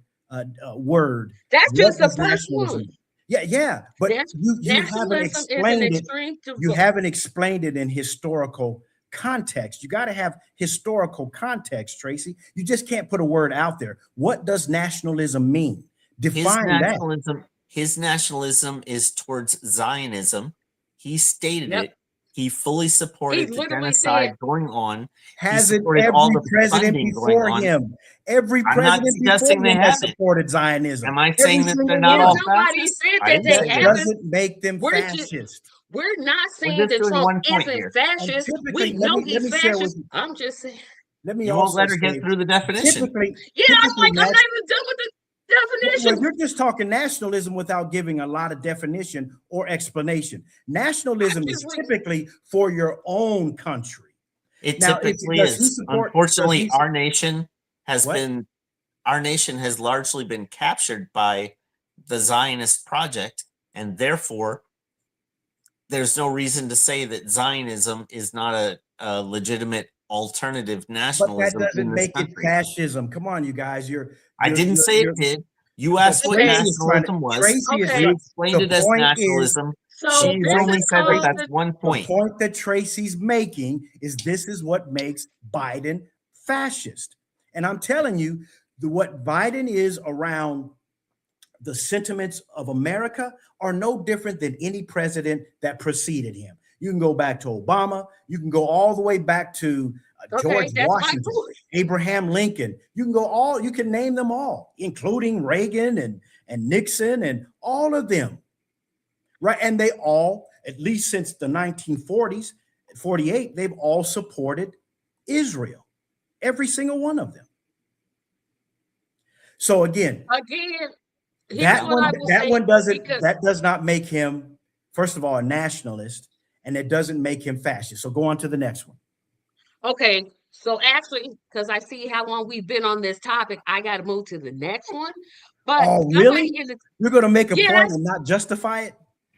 word. That's just the first one. Yeah, but you haven't explained it. You haven't explained it in historical context. You got to have historical context, Tracy. You just can't put a word out there. What does nationalism mean? Define that. His nationalism is towards Zionism. He stated it. He fully supported the genocide going on. Hasn't every president before him? Every president before him has supported Zionism. Am I saying that they're not all fascist? That doesn't make them fascist. We're not saying that Trump isn't fascist. We know he's fascist. I'm just saying. You won't let her get through the definition. I'm not even done with the definition. Well, you're just talking nationalism without giving a lot of definition or explanation. Nationalism is typically for your own country. It typically is. Unfortunately, our nation has largely been captured by the Zionist project, and therefore there's no reason to say that Zionism is not a legitimate alternative nationalism. But that doesn't make it fascism. Come on, you guys. I didn't say it did. You asked what nationalism was. You explained it as nationalism. She's only said that that's one point. The point that Tracy's making is this is what makes Biden fascist. And I'm telling you, what Biden is around the sentiments of America are no different than any president that preceded him. You can go back to Obama. You can go all the way back to George Washington, Abraham Lincoln. You can name them all, including Reagan and Nixon and all of them. Right. And they all, at least since the 1940s, 48, they've all supported Israel. Every single one of them. So that does not make him, first of all, a nationalist, and it doesn't make him fascist. So go on to the next one. Okay, so actually, because I see how long we've been on this topic, I got to move to the next one. But really? You're going to make a point and not justify it?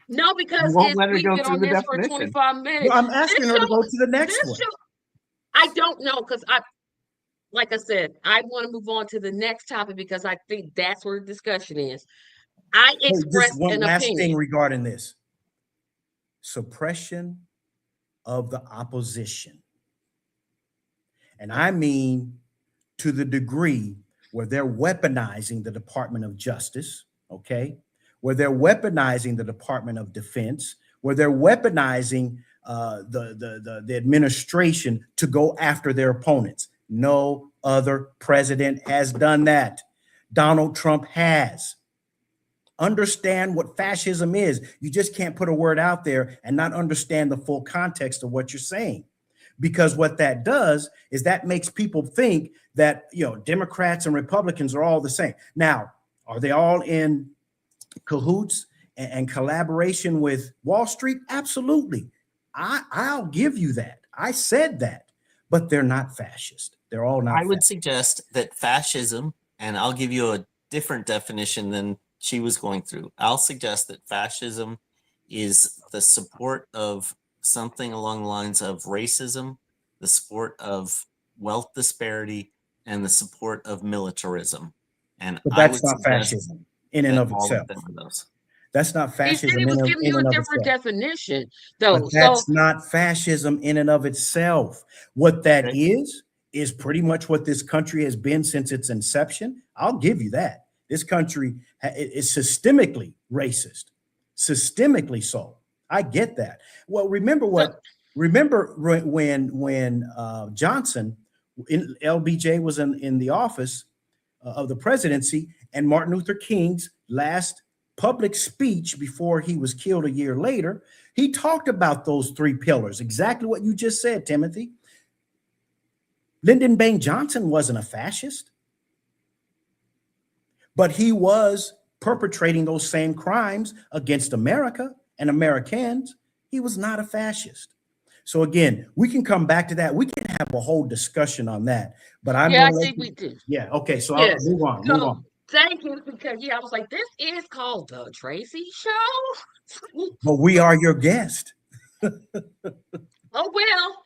No, because we've been on this for 25 minutes. I'm asking her to go to the next one. I don't know, because like I said, I want to move on to the next topic because I think that's where the discussion is. I Hey, just expressed one an last thing opinion. regarding this suppression of the opposition. And I mean to the degree where they're weaponizing the Department of Justice, okay? Where they're weaponizing the Department of Defense, where they're weaponizing the administration to go after their opponents. No other president has done that. Donald Trump has. Understand what fascism is. You just can't put a word out there and not understand the full context of what you're saying. Because what that does is that makes people think that, Democrats and Republicans are all the same. Now, are they all in cahoots and collaboration with Wall Street? Absolutely. I'll give you that. I said that, but they're not fascist. They're all not I would fascist. suggest that fascism, and I'll give you a different definition than she was going through. I'll suggest that fascism is the support of something along the lines of racism, the support of wealth disparity, and the support of militarism. And But I that's would not suggest fascism in and that of all of itself. them are those. That's not He said he fascism was giving in you a and of different itself. definition, But though. that's So not fascism in and of itself. What that Okay. is pretty much what this country has been since its inception. I'll give you that. This country is systemically racist, systemically so. I get that. Well, remember so when Johnson, LBJ was in the office of the presidency, and Martin Luther King's last public speech before he was killed a year later, he talked about those three pillars, exactly what you just said, Timothy. Lyndon Baines Johnson wasn't a fascist, but he was perpetrating those same crimes against America and Americans. He was not a fascist. So again, we can come back to that. We can have a whole discussion on that, but I'm yeah, going I to let think you. we do. Yeah. Okay. So I'll Yes. move on. Move So on. thank you because I was like, this is called the Tracy Show. But we are your guest. Oh well.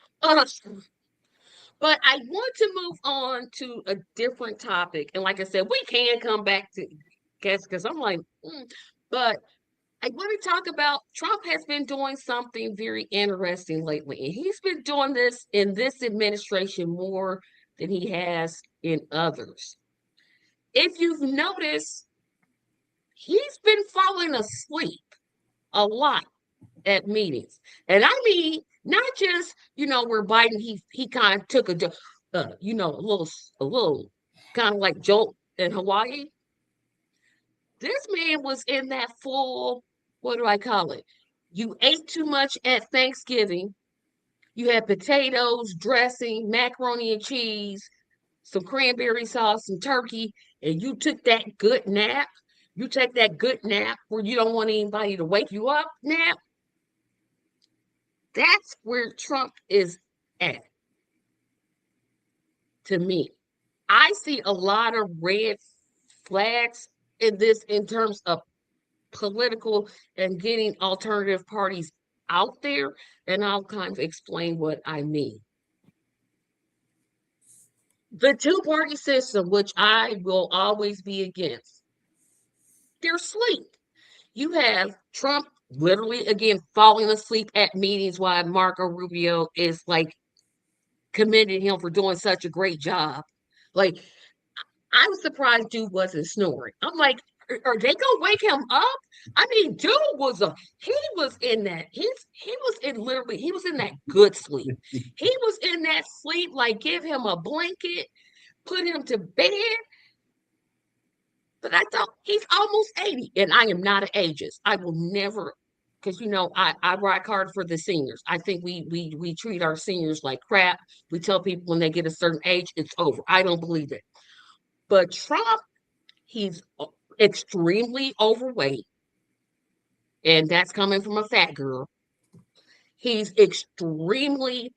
But I want to move on to a different topic, and like I said, we can come back to guess because I'm like, but I want to talk about Trump has been doing something very interesting lately, and he's been doing this in this administration more than he has in others. If you've noticed, he's been falling asleep a lot at meetings. And I mean, not just, where Biden he kind of took a little kind of like jolt in Hawaii. This man was in that full, what do I call it? You ate too much at Thanksgiving. You had potatoes, dressing, macaroni and cheese, some cranberry sauce, some turkey, and you took that good nap. You take that good nap where you don't want anybody to wake you up nap. That's where Trump is at to me. I see a lot of red flags in this in terms of political and getting alternative parties out there, and I'll kind of explain what I mean. The two-party system, which I will always be against, they're asleep. You have Trump literally again falling asleep at meetings while Marco Rubio is like commended him for doing such a great job. Like, I was surprised dude wasn't snoring. I'm like, are they gonna wake him up? I mean, dude he was in that he was in literally he was in that good sleep. He was in that sleep, like give him a blanket, put him to bed. But I thought he's almost 80, and I am not an ageist. I will never, because I rock hard for the seniors. I think we treat our seniors like crap. We tell people when they get a certain age, it's over. I don't believe it. But Trump, he's extremely overweight, and that's coming from a fat girl. He's extremely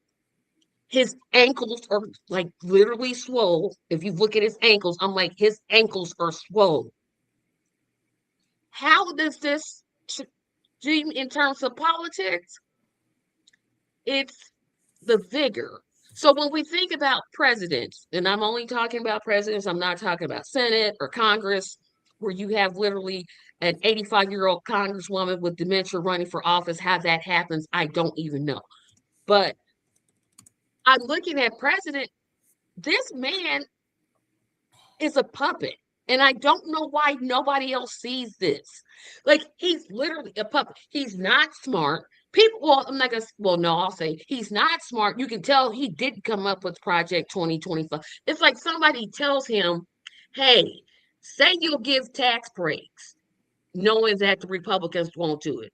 his ankles are like literally swole. If you look at his ankles, I'm like, his ankles are swole. How does this seem in terms of politics? It's the vigor. So when we think about presidents, and I'm only talking about presidents, I'm not talking about Senate or Congress, where you have literally an 85-year-old congresswoman with dementia running for office. How that happens, I don't even know. But I'm looking at president. This man is a puppet. And I don't know why nobody else sees this. Like, he's literally a puppet. He's not smart. People, well, I'm not gonna, well, no, I'll say he's not smart. You can tell he didn't come up with Project 2025. It's like somebody tells him, hey, say you'll give tax breaks, knowing that the Republicans won't do it.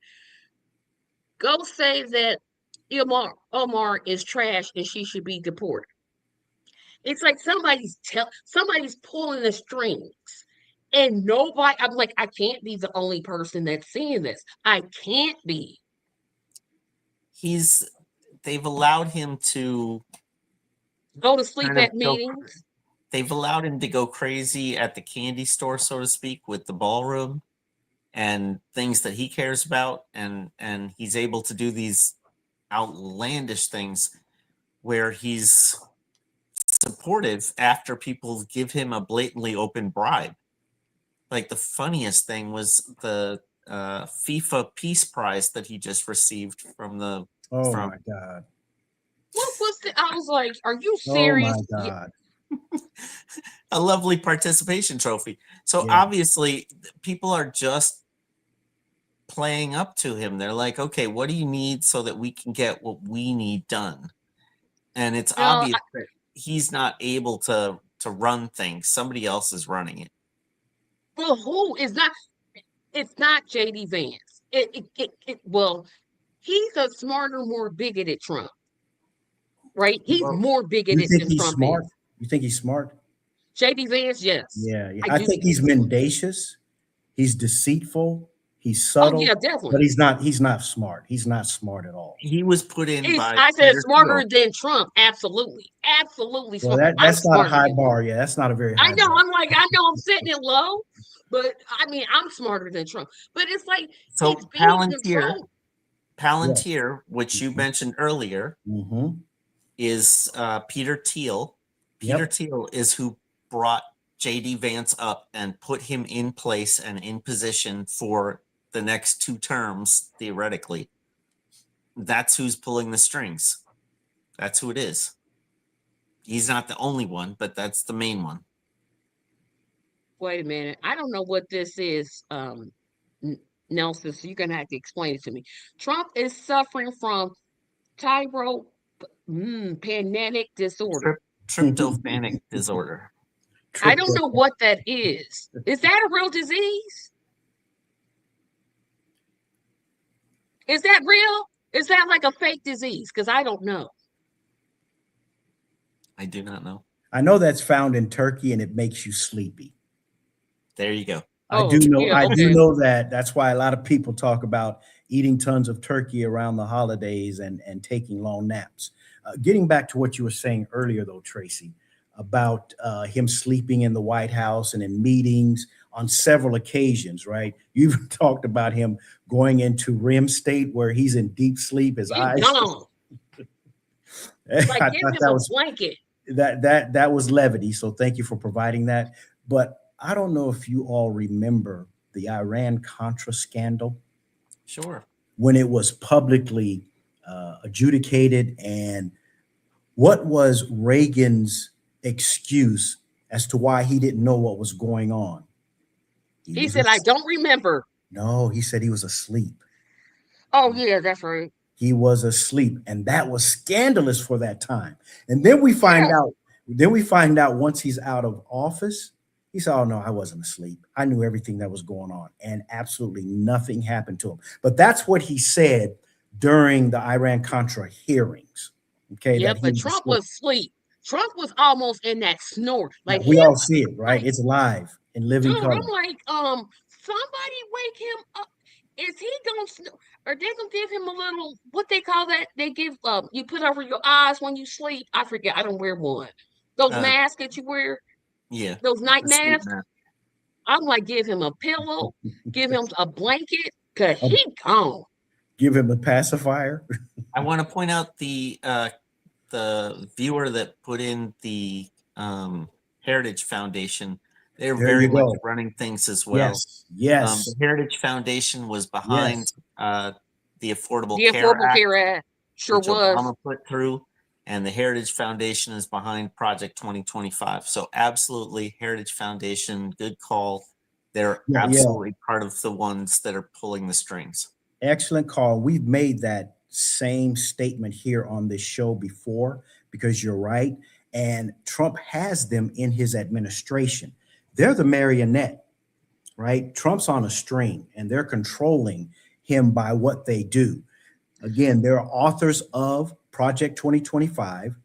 Go say that Omar is trash and she should be deported. It's like somebody's pulling the strings. And nobody, I'm like, I can't be the only person that's seeing this. I can't be. They've allowed him to Go to sleep kind of at meetings. they've allowed him to go crazy at the candy store, so to speak, with the ballroom and things that he cares about, and he's able to do these outlandish things where he's supportive after people give him a blatantly open bribe. Like, the funniest thing was the FIFA Peace Prize that he just received from Oh from my God. What was the, I was like, are you Oh serious? my God. a lovely participation trophy. So Yeah. obviously people are just playing up to him. They're like, okay, what do you need so that we can get what we need done? And it's You know, obvious that he's not able to run things. Somebody else is running it. well, who is not? It's not JD Vance. Well, he's a smarter, more bigoted Trump, right? He's Well, more You bigoted think than he's Trump smart? is. You think he's smart? JD Vance, yes, Yeah, yeah. I I do think think he's he's smart. mendacious. He's deceitful. He's Oh yeah, subtle, but definitely. he's not smart. He's not smart at all. he was put in He's, by I said Peter smarter Thiel. than Trump. Absolutely. Absolutely Well, smart. that I'm that's not a smarter high than him. bar. Yeah, that's not a very I high know. bar. I'm like, I know I'm setting it low, but I mean, I'm smarter than Trump. But it's like he's So being controlled. Yes. Palantir, which you mentioned earlier, Mm-hmm. is Peter Thiel. Peter Yep. Thiel is who brought JD Vance up and put him in place and in position for the next 2 terms, theoretically. That's who's pulling the strings. That's who it is. He's not the only one, but that's the main one. Wait a minute. I don't know what this is, Nelson. So you're gonna have to explain it to me. Trump is suffering from tyropanic disorder. Tryptophan disorder. I don't Triple. know what that is. Is that a real disease? Is that real? Is that like a fake disease? Because I don't know. I do not know. I know that's found in Turkey and it makes you sleepy. There you go. I Oh, do know. yeah, I do okay. know that. That's why a lot of people talk about eating tons of turkey around the holidays and taking long naps. Getting back to what you were saying earlier, though, Tracy, about him sleeping in the White House and in meetings on several occasions, right? You've talked about him going into REM state where he's in deep sleep. His He eyes. gone. I Like, give thought him that a was blanket. that was levity. So thank you for providing that. But I don't know if you all remember the Iran Contra scandal Sure. when it was publicly adjudicated, and what was Reagan's excuse as to why he didn't know what was going on? He said, I don't remember. No, he said he was asleep. Oh, yeah, that's right. He was asleep, and that was scandalous for that time. And then we find Yeah. out. Then we find out once he's out of office, he said, "Oh no, I wasn't asleep. I knew everything that was going on, and absolutely nothing happened to him." But that's what he said during the Iran Contra hearings. Okay, Yeah, that he but was Trump asleep. was asleep. Trump was almost in that snore. Now, Like, we he all was see it, right? like, It's live in dude, living color. I'm like, somebody wake him up. Is he gonna snore? Are they gonna give him a little, what they call that? They give, you put over your eyes when you sleep. I forget, I don't wear one. Those Uh, masks that you wear, yeah. those night The sleep masks. mask. I'm like, give him a pillow, give him a blanket, cause Um, he gone. Give him a pacifier. I want to point out the the viewer that put in the Heritage Foundation, they're There very you much go. running things as well. Yes, yes, The Heritage Foundation was behind yes. the Affordable The Care Affordable Act, Care Act sure which was. Obama put through, and the Heritage Foundation is behind Project 2025. So absolutely, Heritage Foundation, good call. They're Yeah, yeah. absolutely part of the ones that are pulling the strings. Excellent call. We've made that same statement here on this show before because you're right. And Trump has them in his administration. They're the marionette, right? Trump's on a string and they're controlling him by what they do. Again, they're authors of Project 2025.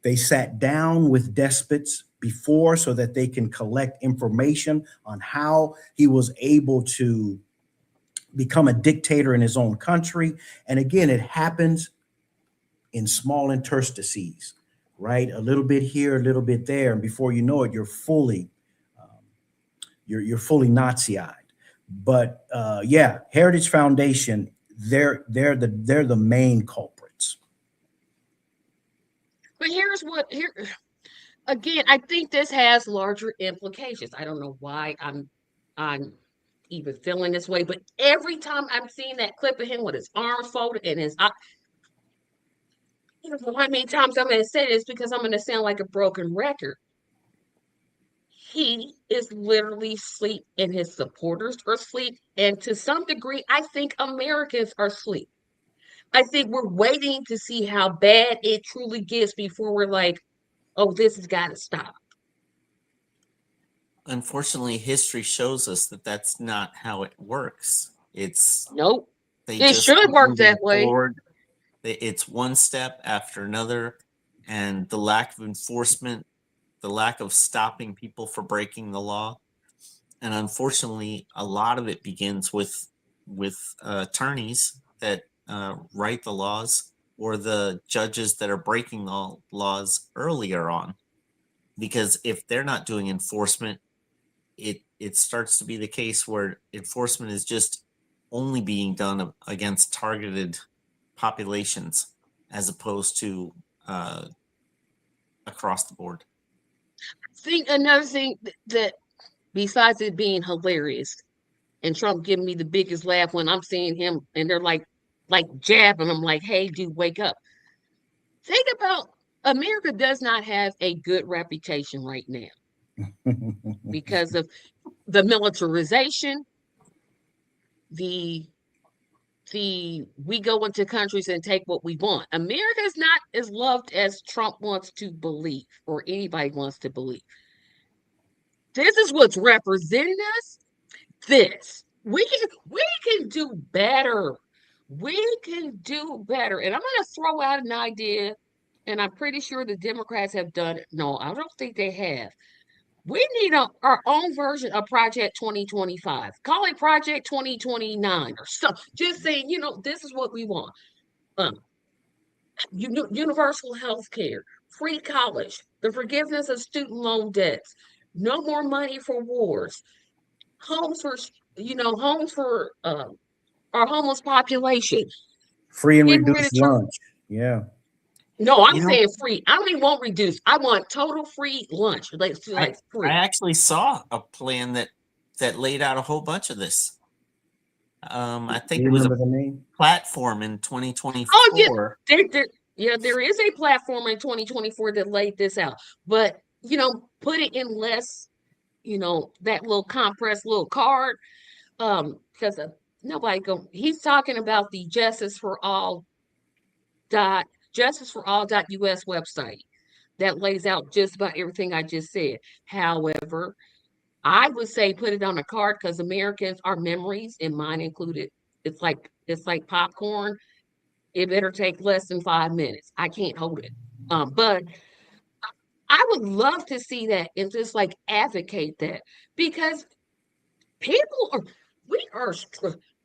They sat down with despots before so that they can collect information on how he was able to become a dictator in his own country. And again, it happens in small interstices, right? A little bit here, a little bit there, and before you know it, um, you're fully Naziized. But yeah, Heritage Foundation, they're the main culprits. But here's what here again, I think this has larger implications. I don't know why I'm even feeling this way, but every time I'm seeing that clip of him with his arms folded and his I don't know how many times I'm gonna say this because I'm gonna sound like a broken record. He is literally asleep and his supporters are asleep. And to some degree, I think Americans are asleep. I think we're waiting to see how bad it truly gets before we're like, oh, this has got to stop. Unfortunately, history shows us that that's not how it works. Nope. They It just should keep work moving that way. forward. It's one step after another, and the lack of enforcement, the lack of stopping people for breaking the law, and unfortunately, a lot of it begins with attorneys that write the laws or the judges that are breaking the laws earlier on. Because if they're not doing enforcement, it starts to be the case where enforcement is just only being done against targeted populations as opposed to uh, across the board. Think another thing that besides it being hilarious and Trump giving me the biggest laugh when I'm seeing him and they're like jabbing him like, hey, dude, wake up. Think about America does not have a good reputation right now because of the militarization, the we go into countries and take what we want. America is not as loved as Trump wants to believe or anybody wants to believe. This is what's representing us. This we can do better. We can do better. And I'm going to throw out an idea, and I'm pretty sure the Democrats have done it. No, I don't think they have. We need our own version of Project 2025. Call it Project 2029 or something. Just saying, this is what we want. Um, Universal health care, free college, the forgiveness of student loan debts, no more money for wars, homes for, homes for our homeless population, Free and getting rid of reduced lunch. Yeah. no, I'm You know, saying free. I don't even want reduced. I want total free lunch. I Like I free. actually saw a plan that laid out a whole bunch of this. I Do think you it was a remember the name? platform in Oh yeah, 2024. there is a platform in 2024 that laid this out, but put it in less, that little compressed little card, because nobody go. He's talking about the justiceforall.us website that lays out just about everything I just said. However, I would say put it on a card because Americans, our memories, and mine included, it's like popcorn. It better take less than 5 minutes. I can't hold it. But I would love to see that and just like advocate that because people are, we are,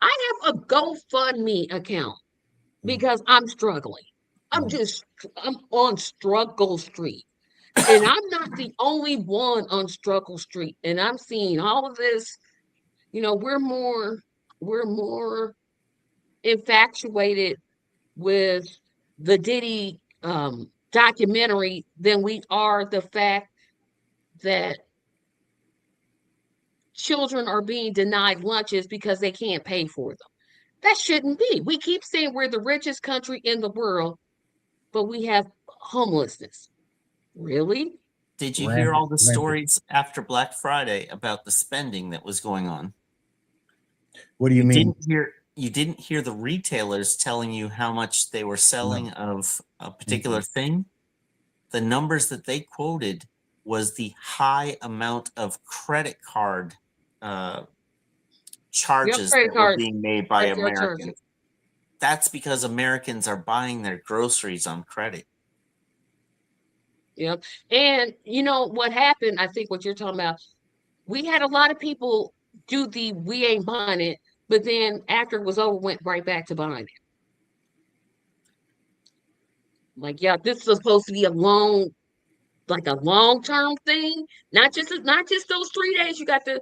I have a GoFundMe account because I'm struggling. Mhm. I'm on struggle street. And I'm not the only one on struggle street. And I'm seeing all of this, we're more infatuated with the Diddy documentary than we are the fact that children are being denied lunches because they can't pay for them. That shouldn't be. We keep saying we're the richest country in the world, but we have homelessness. Really? Did you hear Rampant, all the rampant. stories after Black Friday about the spending that was going on? What do you mean? You didn't hear the retailers telling you how much they were selling No. of a particular thing. The numbers that they quoted was the high amount of credit card Yep, charges credit that were cards, being made by credit card charges. Americans. That's because Americans are buying their groceries on credit. Yep. And you know what happened? I think what you're talking about, we had a lot of people do the we ain't buying it, but then after it was over, went right back to buying it. Like, yeah, this is supposed to be a long-term thing, not just those 3 days. You got to,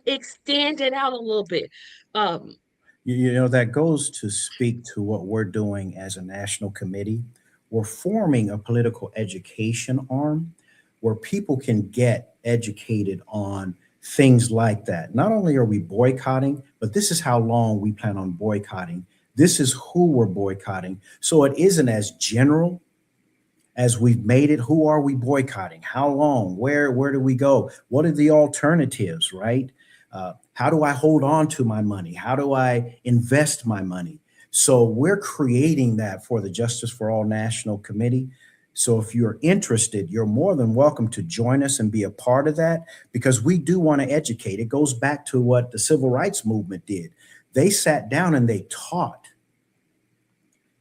extend it out a little bit. Um, You know, that goes to speak to what we're doing as a national committee. We're forming a political education arm where people can get educated on things like that. Not only are we boycotting, but this is how long we plan on boycotting. This is who we're boycotting. So it isn't as general as we've made it. Who are we boycotting? How long? Where do we go? What are the alternatives, right? How do I hold on to my money? How do I invest my money? So we're creating that for the Justice for All National Committee. So if you're interested, you're more than welcome to join us and be a part of that, because we do want to educate. It goes back to what the civil rights movement did. They sat down and they taught,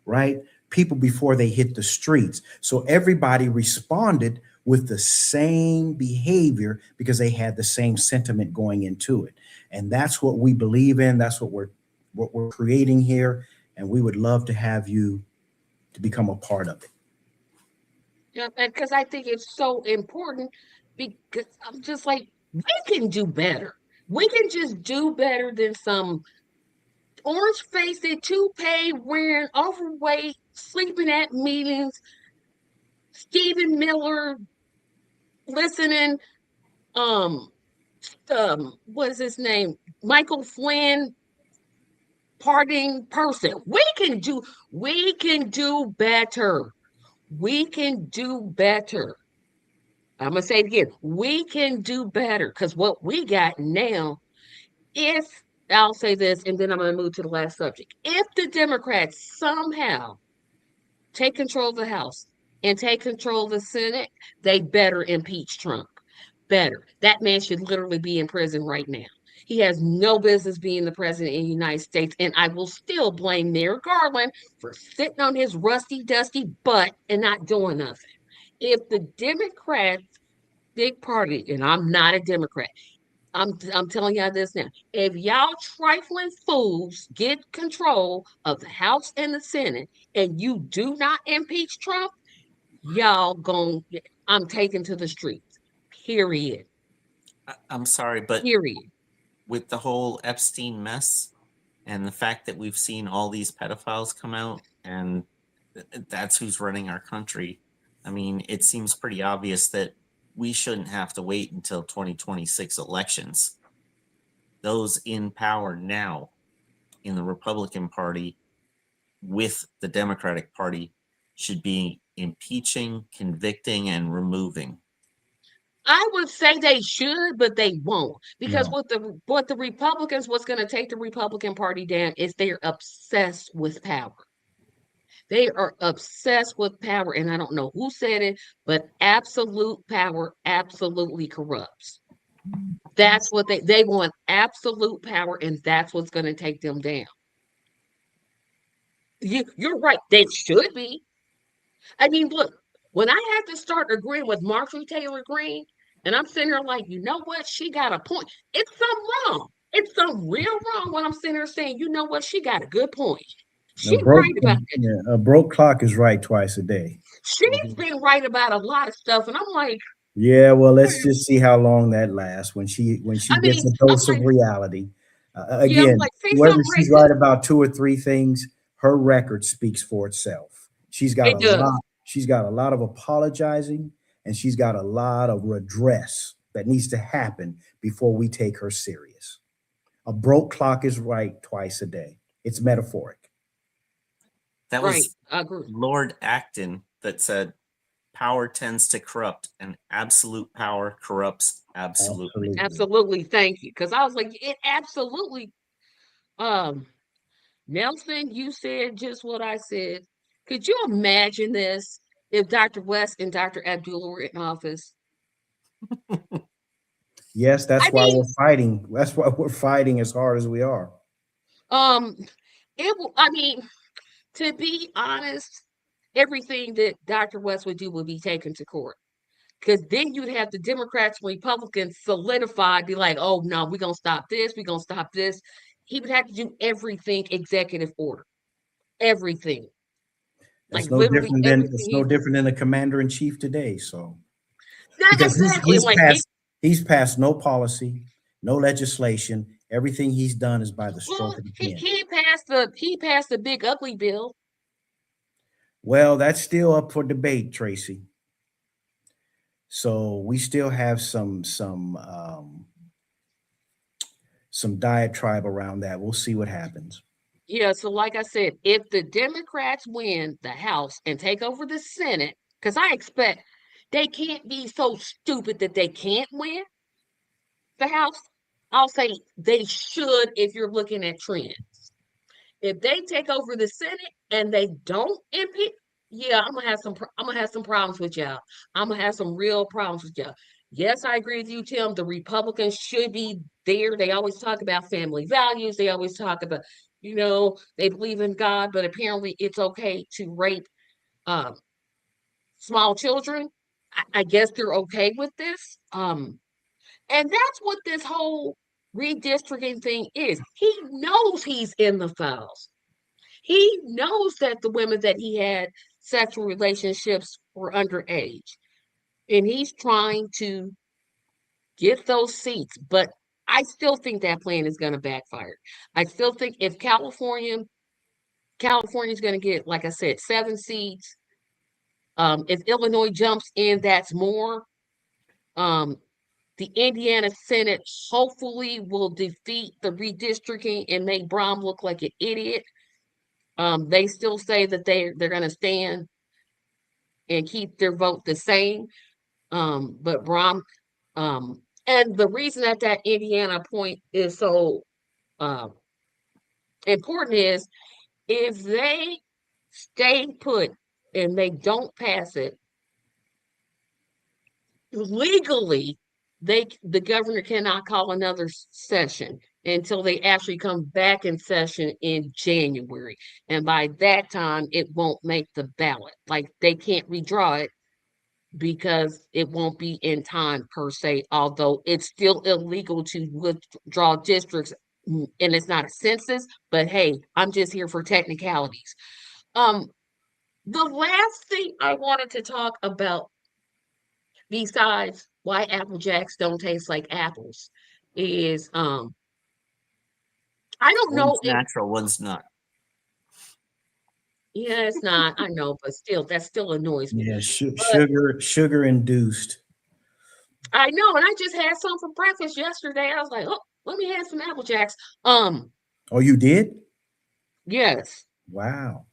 right? People before they hit the streets. So everybody responded with the same behavior because they had the same sentiment going into it. And that's what we believe in. That's what we're creating here. And we would love to have you to become a part of it. yeah, because I think it's so important because I'm just like, we can do better. We can just do better than some orange faced, toupee wearing, overweight, sleeping at meetings, Stephen Miller listening, um, what is his name? Michael Flynn partying person. We can do better. We can do better. I'm gonna say it again. We can do better because what we got now, if I'll say this, and then I'm gonna move to the last subject. If the Democrats somehow take control of the House and take control of the Senate, they better impeach Trump. Better. That man should literally be in prison right now. He has no business being the president of the United States. And I will still blame Mayor Garland for sitting on his rusty, dusty butt and not doing nothing. If the Democrats, big party, and I'm not a Democrat, I'm telling y'all this now. If y'all trifling fools get control of the House and the Senate and you do not impeach Trump, y'all going I'm taking to the streets. Period. I'm sorry, but Period. with the whole Epstein mess and the fact that we've seen all these pedophiles come out and that's who's running our country, I mean, it seems pretty obvious that we shouldn't have to wait until 2026 elections. Those in power now in the Republican Party with the Democratic Party should be impeaching, convicting, and removing. I would say they should, but they won't. Because No, what the Republicans, what's going to take the Republican Party down is they're obsessed with power. They are obsessed with power. And I don't know who said it, but absolute power absolutely corrupts. That's what they want, absolute power, and that's what's going to take them down. You're right. They should be. I mean, look, when I had to start agreeing with Marjorie Taylor Greene, and I'm sitting here like, you know what? She got a point. It's something wrong. It's something real wrong when I'm sitting here saying, you know what? She got a good point. a She's broke, right about it. yeah, a broke clock is right twice a day. She's been right about a lot of stuff. And I'm like, Yeah, well, let's just see how long that lasts when she I gets mean, a I'm dose of like, reality. yeah, I'm Again, like, say whether something she's racist. right about two or three things, her record speaks for itself. She's got It a lot does. She's got a lot of apologizing, and she's got a lot of redress that needs to happen before we take her serious. A broke clock is right twice a day. It's metaphoric. That Right. was I agree. Lord Acton that said, "Power tends to corrupt, and absolute power corrupts absolutely." Absolutely. Absolutely. Thank you. Because I was like, it absolutely. Um, Nelson, you said just what I said. Could you imagine this if Dr. West and Dr. Abdullah were in office? Yes, I that's why mean, we're fighting. That's why we're fighting as hard as we are. um, I mean, to be honest, everything that Dr. West would do would be taken to court. Because then you'd have the Democrats and Republicans solidified, be like, oh no, we're gonna stop this, we're gonna stop this. He would have to do everything executive order. Everything. Like literally everything It's no he different than the commander in chief today. So not because exactly. I'm like, he's passed no policy, no legislation. Everything he's done is by the well, stroke of the pen. he passed the big ugly bill. Well, that's still up for debate, Tracy. So we still have some diatribe around that. We'll see what happens. Yeah, so like I said, if the Democrats win the House and take over the Senate, because I expect they can't be so stupid that they can't win the House. I'll say they should if you're looking at trends. If they take over the Senate and they don't impeach, yeah, I'm gonna have some problems with y'all. I'm gonna have some real problems with y'all. Yes, I agree with you, Tim. The Republicans should be there. They always talk about family values. They always talk about, they believe in God, but apparently it's okay to rape um, small children. I guess they're okay with this. And that's what this whole redistricting thing is. He knows he's in the files. He knows that the women that he had sexual relationships were underage, and he's trying to get those seats. But I still think that plan is going to backfire. I still think if California's going to get, like I said, 7 seats. If Illinois jumps in, that's more. Um, the Indiana Senate hopefully will defeat the redistricting and make Brom look like an idiot. They still say that they're going to stand and keep their vote the same. But Brom, and the reason that Indiana point is so uh, important is if they stay put and they don't pass it legally, the governor cannot call another session until they actually come back in session in January, and by that time it won't make the ballot. Like they can't redraw it because it won't be in time per se, although it's still illegal to withdraw districts and it's not a census, but hey, I'm just here for technicalities. Um, the last thing I wanted to talk about besides why Apple Jacks don't taste like apples is I don't know One's if natural, one's not. yeah, it's not, I know, but still that still annoys me. Yeah, But sugar induced. I know, and I just had some for breakfast yesterday. I was like, oh, let me have some Apple Jacks. Um, Oh, you did? yes, Wow.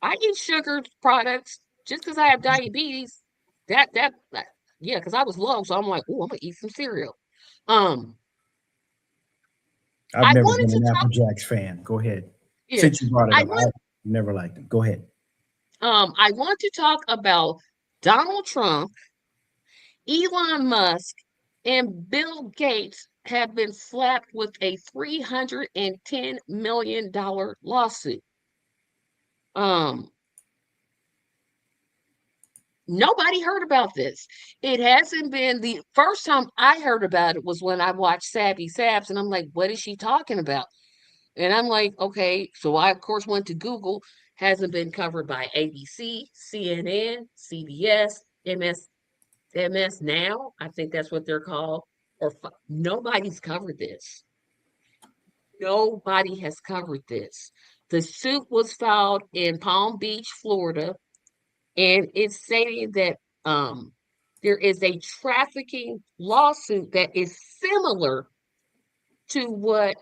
I eat sugar products just because I have diabetes. That yeah, because I was low, so I'm like, oh, I'm gonna eat some cereal. Um, I've I never wanted been to an talk. Apple Jacks fan. Go ahead. Yeah, Since you brought it I up, I want never liked them. Go ahead. I want to talk about Donald Trump, Elon Musk, and Bill Gates have been slapped with a $310 million lawsuit. Um, Nobody heard about this. It hasn't been the first time I heard about it was when I watched Savvy Sabs, and I'm like, what is she talking about? And I'm like, okay, so I of course went to Google. Hasn't been covered by ABC, CNN, CBS, MS Now. I think that's what they're called. Nobody's covered this. Nobody has covered this. The suit was filed in Palm Beach, Florida, and it's saying that there is a trafficking lawsuit that is similar to what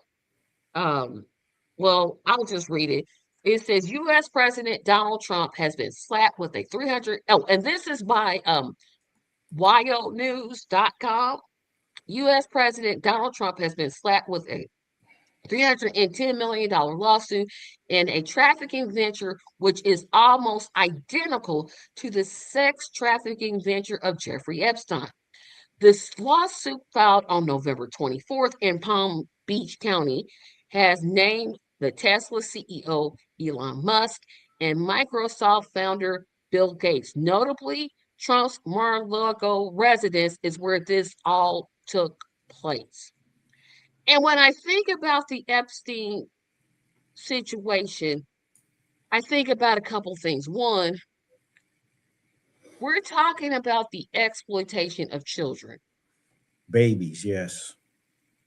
well, I'll just read it. It says US President Donald Trump has been slapped with a 300 oh, and this is by wildnews.com. US President Donald Trump has been slapped with a $310 million lawsuit in a trafficking venture, which is almost identical to the sex trafficking venture of Jeffrey Epstein. This lawsuit filed on November 24th in Palm Beach County has named the Tesla CEO Elon Musk and Microsoft founder Bill Gates. Notably, Trump's Mar-a-Lago residence is where this all took place. And when I think about the Epstein situation, I think about a couple things. One, we're talking about the exploitation of children. Babies, yes.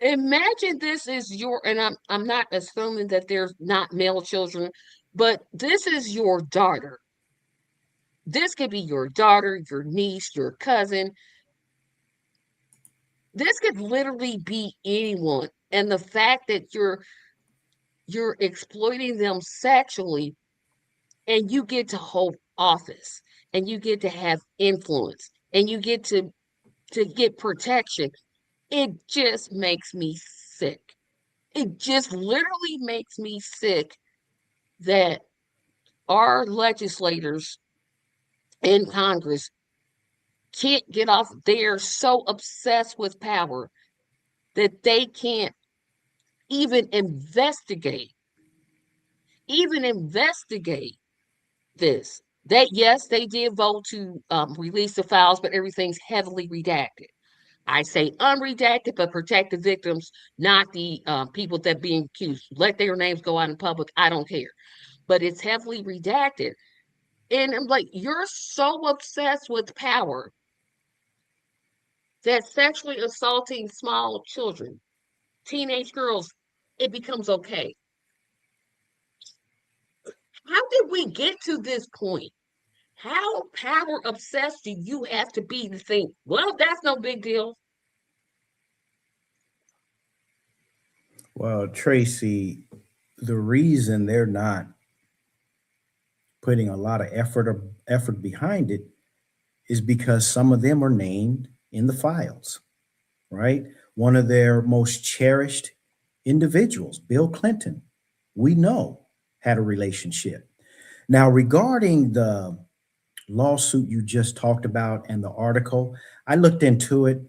Imagine this is your, and I'm not assuming that there's not male children, but this is your daughter. This could be your daughter, your niece, your cousin. This could literally be anyone. And the fact that you're exploiting them sexually and you get to hold office and you get to have influence and you get to get protection, it just makes me sick. It just literally makes me sick that our legislators in Congress can't get off. They're so obsessed with power that they can't even investigate this. That yes, they did vote to release the files, but everything's heavily redacted. I say unredacted, but protect the victims, not the people that being accused. Let their names go out in public. I don't care. But it's heavily redacted. And I'm like, you're so obsessed with power that sexually assaulting small children, teenage girls, it becomes okay. How did we get to this point? How power obsessed do you have to be to think, well, that's no big deal? Well, Tracy, the reason they're not putting a lot of effort behind it is because some of them are named in the files, right? One of their most cherished individuals, Bill Clinton, we know had a relationship. Now, regarding the lawsuit you just talked about and the article, I looked into it,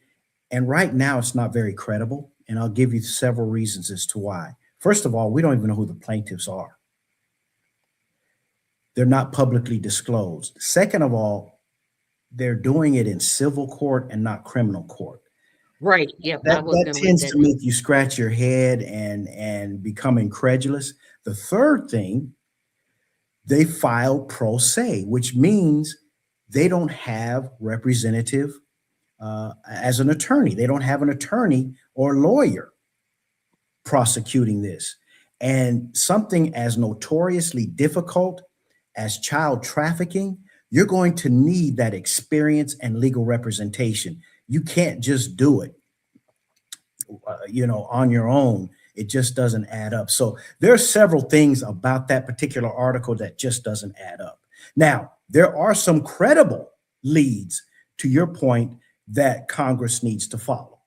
and right now it's not very credible. And I'll give you several reasons as to why. First of all, we don't even know who the plaintiffs are. They're not publicly disclosed. Second of all, they're doing it in civil court and not criminal court. Right. Yep. I was That going to read tends that. to make you scratch your head and become incredulous. The third thing, they filed pro se, which means they don't have representative as an attorney. They don't have an attorney or lawyer prosecuting this. And something as notoriously difficult as child trafficking, you're going to need that experience and legal representation. You can't just do it, on your own. It just doesn't add up. So there are several things about that particular article that just doesn't add up. Now, there are some credible leads, to your point, that Congress needs to follow.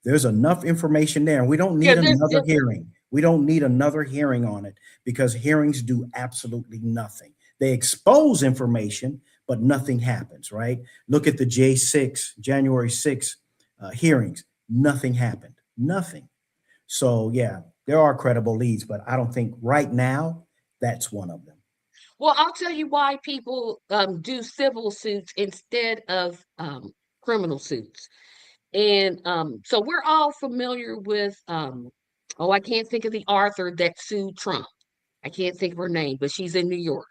There's enough information there, and we don't need another hearing. We don't need another hearing on it because hearings do absolutely nothing. They expose information, but nothing happens, right? Look at the January 6 hearings. Nothing happened. Nothing. So, yeah, there are credible leads, but I don't think right now that's one of them. Well, I'll tell you why people do civil suits instead of criminal suits. And so we're all familiar with, I can't think of the author that sued Trump. I can't think of her name, but she's in New York.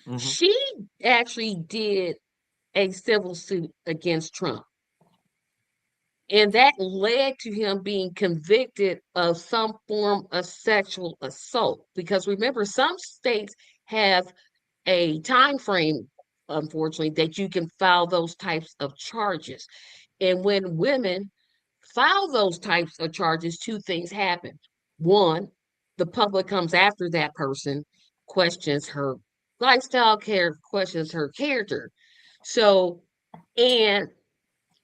Mhm. She actually did a civil suit against Trump. And that led to him being convicted of some form of sexual assault. Because remember, some states have a time frame unfortunately, that you can file those types of charges. And when women file those types of charges, two things happen. One, the public comes after that person, questions her lifestyle, questions her character. So, and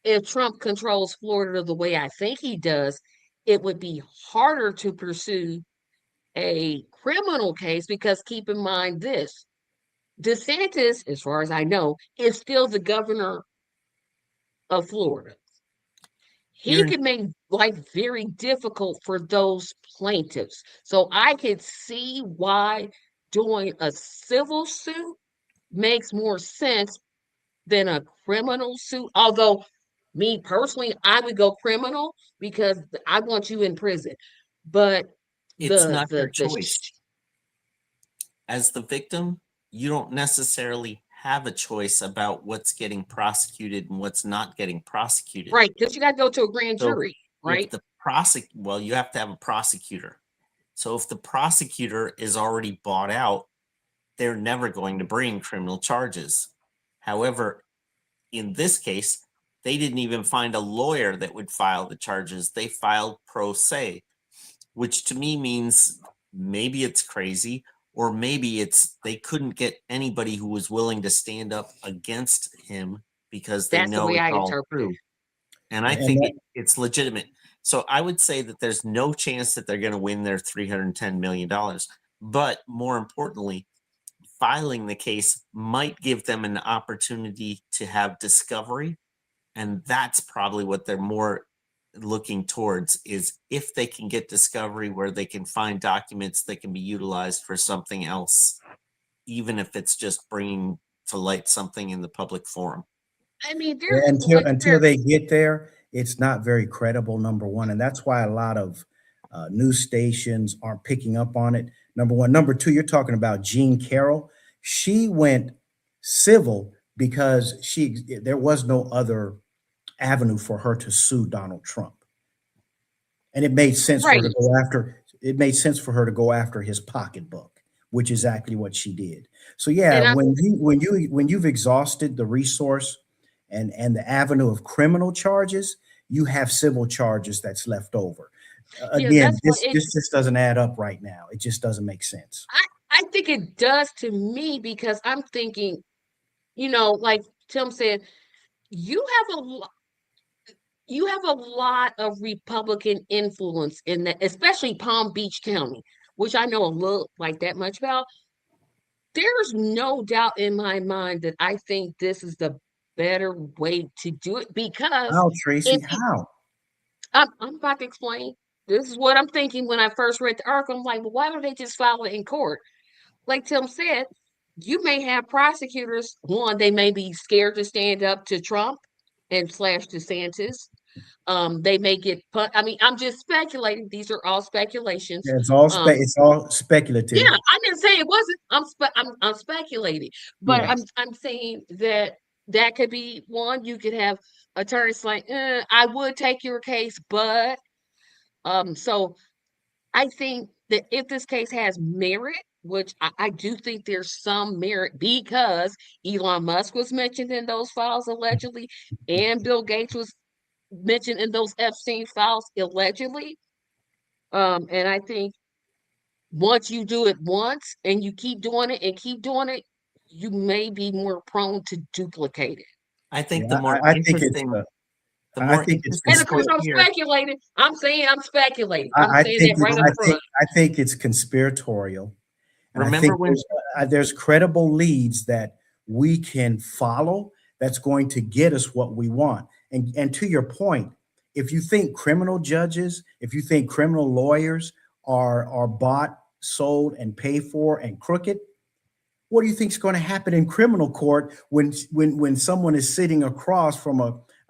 if Trump controls Florida the way I think he does, it would be harder to pursue a criminal case because keep in mind this: DeSantis, as far as I know, is still the governor of Florida. He You're can make life very difficult for those plaintiffs. So I could see why doing a civil suit makes more sense than a criminal suit. Although, me personally, I would go criminal because I want you in prison. But it's not your the choice. As the victim, you don't necessarily have a choice about what's getting prosecuted and what's not getting prosecuted. right, because you got to go to a grand So jury, if right? the well, you have to have a prosecutor. So if the prosecutor is already bought out, they're never going to bring criminal charges. However, in this case, they didn't even find a lawyer that would file the charges. They filed pro se, which to me means maybe it's crazy, or maybe it's they couldn't get anybody who was willing to stand up against him because they That's the know way it's I all interpret it. true. And I And think it's legitimate. So I would say that there's no chance that they're going to win their $310 million. But more importantly, filing the case might give them an opportunity to have discovery. And that's probably what they're more looking towards, is if they can get discovery where they can find documents that can be utilized for something else, even if it's just bringing to light something in the public forum. I mean, there, until like, until they get there, it's not very credible. Number one, and that's why a lot of news stations aren't picking up on it. Number one, number two, you're talking about Jean Carroll. She went civil because there was no other avenue for her to sue Donald Trump, and it made sense for her to right. go after. It made sense for her to go after his pocketbook, which is exactly what she did. So yeah, And I, when you've exhausted the resource and the avenue of criminal charges, you have civil charges that's left over. yeah, Again, that's what this just doesn't add up right now. It just doesn't make sense. I think it does to me because I'm thinking, like Tim said, you have a you have a lot of Republican influence in that, especially Palm Beach County, which I know a little like that much about. There's no doubt in my mind that I think this is the better way to do it because How, Tracy? if How? I'm about to explain. This is what I'm thinking when I first read the article. I'm like, well, why don't they just file it in court? Like Tim said, you may have prosecutors, one, they may be scared to stand up to Trump and slash DeSantis. They may get put. I mean, I'm just speculating. These are all speculations. Yeah, Um, it's all yeah, speculative. I didn't say it wasn't. I'm speculating, but Yeah. I'm saying that that could be one. You could have attorneys like, I would take your case, but so I think that if this case has merit, which I do think there's some merit because Elon Musk was mentioned in those files allegedly, and Bill Gates was mentioned in those Epstein files allegedly. And I think once you do it once and you keep doing it and keep doing it, you may be more prone to duplicate it. I think Yeah. the I more think it's interesting And of course, point conspiracy. I'm here, speculating. I'm saying I'm speculating. I'm saying that right up front. I think it's conspiratorial. And I remember think when there's credible leads that we can follow that's going to get us what we want. And to your point, if you think criminal judges, if you think criminal lawyers are bought, sold, and paid for and crooked, what do you think is going to happen in criminal court when someone is sitting across from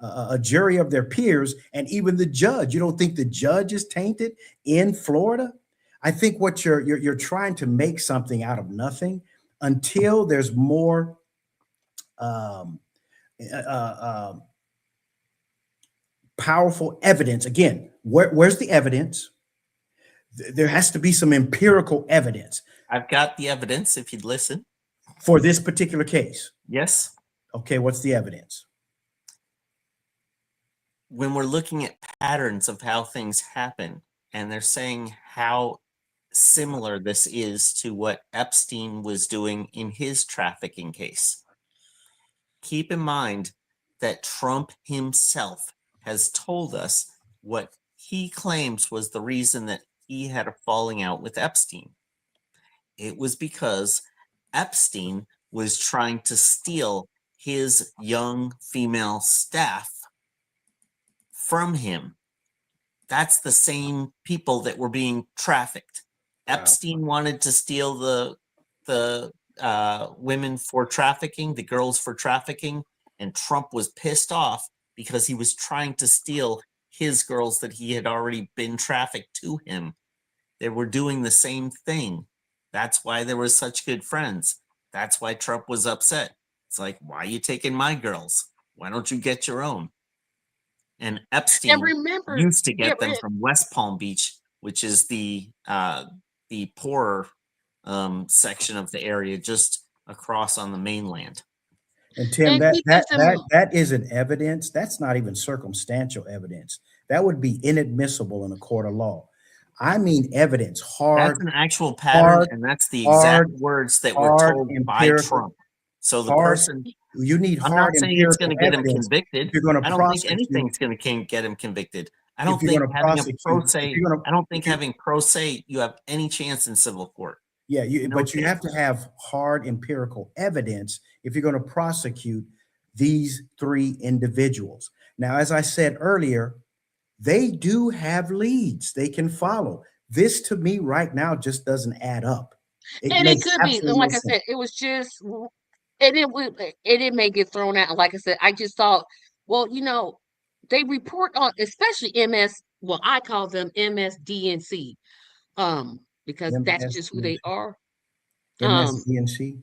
a jury of their peers and even the judge? You don't think the judge is tainted in Florida? I think what you're trying to make something out of nothing until there's more um, uh, uh, powerful evidence. Again, where's the evidence? There has to be some empirical evidence. I've got the evidence if you'd listen. For this particular case. Yes. Okay, what's the evidence? When we're looking at patterns of how things happen, and they're saying how similar this is to what Epstein was doing in his trafficking case. Keep in mind that Trump himself has told us what he claims was the reason that he had a falling out with Epstein. It was because Epstein was trying to steal his young female staff from him. That's the same people that were being trafficked. Wow. Epstein wanted to steal the women for trafficking, the girls for trafficking, and Trump was pissed off because he was trying to steal his girls that he had already been trafficked to him. They were doing the same thing. That's why they were such good friends. That's why Trump was upset. It's like, why are you taking my girls? Why don't you get your own? And Epstein And remember, used to yeah, get them from West Palm Beach, which is the poorer section of the area just across on the mainland. And Tim, and keep this in that isn't evidence. That's not even circumstantial evidence. That would be inadmissible in a court of law. I mean evidence, That's hard, an actual pattern, hard, and that's the exact hard, words that were hard, told by empirical, Trump. So the hard. person, You need I'm hard not saying it's empirical going to get him evidence convicted. if you're going I to don't think prosecute. anything's going to get him convicted. I If don't you're think going to having a prosecute, pro if se, you're going to, I don't think if you- having pro se, you have any chance in civil court. yeah, No but you have chance. to have hard empirical evidence if you're going to prosecute these three individuals. Now, as I said earlier, they do have leads they can follow. This to me right now just doesn't add up. It and it makes could be, and absolutely no like I sense. said, it was just, and it may get thrown out. And like I said, I just thought, well, they report on, especially MS. Well, I call them MSDNC, because that's just who they are. Um, MSDNC.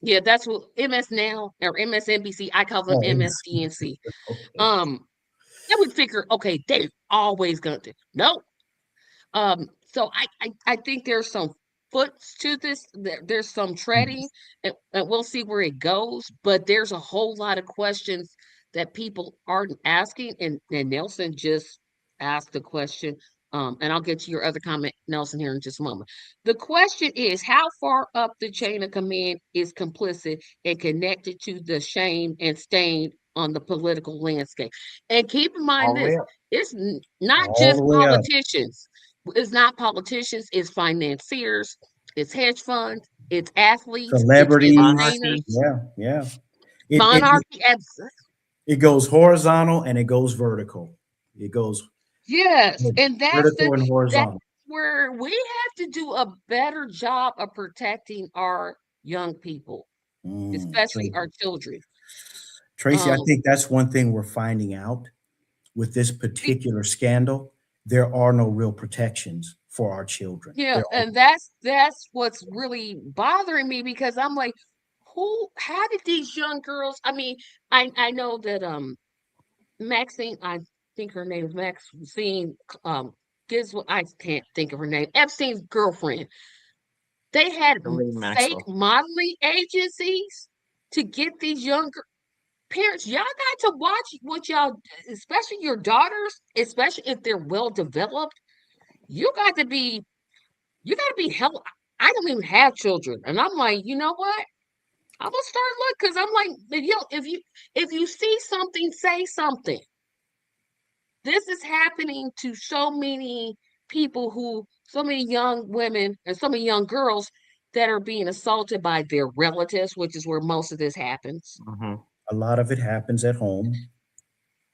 yeah, that's what MS Now or MSNBC. I call them Oh, MSDNC. okay. I would figure, okay, they always gonna do. Nope. So I think there's some foots to this. There's some treading, and we'll see where it goes. But there's a whole lot of questions that people aren't asking, and Nelson just asked the question. And I'll get to your other comment, Nelson, here in just a moment. The question is, how far up the chain of command is complicit and connected to the shame and stain on the political landscape? And keep in mind All the way this: up. it's not All just the way up. politicians. It's not politicians, it's financiers, it's hedge funds, it's athletes, it's Celebrities. entertainers, Yeah. It monarchy. it goes horizontal and it goes vertical. It goes Yes, and vertical and that's horizontal. where we have to do a better job of protecting our young people, especially So, our children. Tracy, I Um, think that's one thing we're finding out with this be- particular scandal. There are no real protections for our children. yeah, There are, and that's what's really bothering me, because I'm like, how did these young girls? I mean, I know that Maxine, I think her name is Maxine, I can't think of her name. Epstein's girlfriend. They had Elaine fake Maxwell. modeling agencies to get these younger parents. Y'all got to watch what y'all, especially your daughters, especially if they're well developed. You got to be, you got to be hell. I don't even have children, and I'm like, you know what? I'm gonna start look, because I'm like, if you see something, say something. This is happening to so many people, so many young women and so many young girls that are being assaulted by their relatives, which is where most of this happens. Mm-hmm. a lot of it happens at home.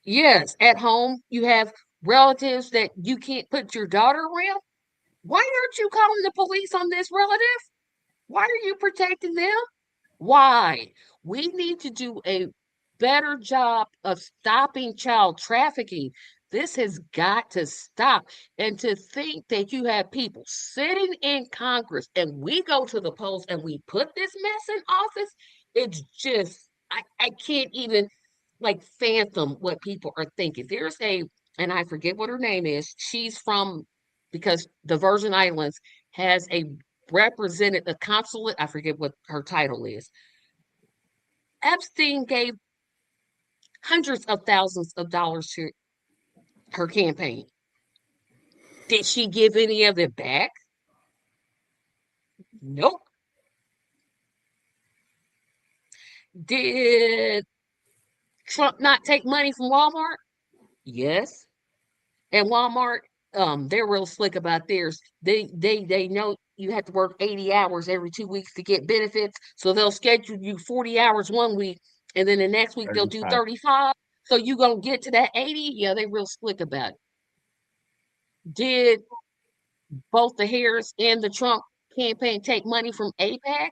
Yes, at home, you have relatives that you can't put your daughter around. Why aren't you calling the police on this relative? Why are you protecting them? Why? We need to do a better job of stopping child trafficking. This has got to stop. And to think that you have people sitting in Congress and we go to the polls and we put this mess in office, it's just, I can't even like fathom what people are thinking. And I forget what her name is. She's from, because the Virgin Islands has a represented the consulate. I forget what her title is. Epstein gave hundreds of thousands of dollars to her campaign. Did she give any of it back? Nope. Did Trump not take money from Walmart? Yes. And Walmart, they're real slick about theirs. They know you have to work 80 hours every 2 weeks to get benefits. So they'll schedule you 40 hours one week, and then the next week they'll do 35. 35. So you gonna get to that 80? Yeah, they real slick about it. Did both the Harris and the Trump campaign take money from APAC?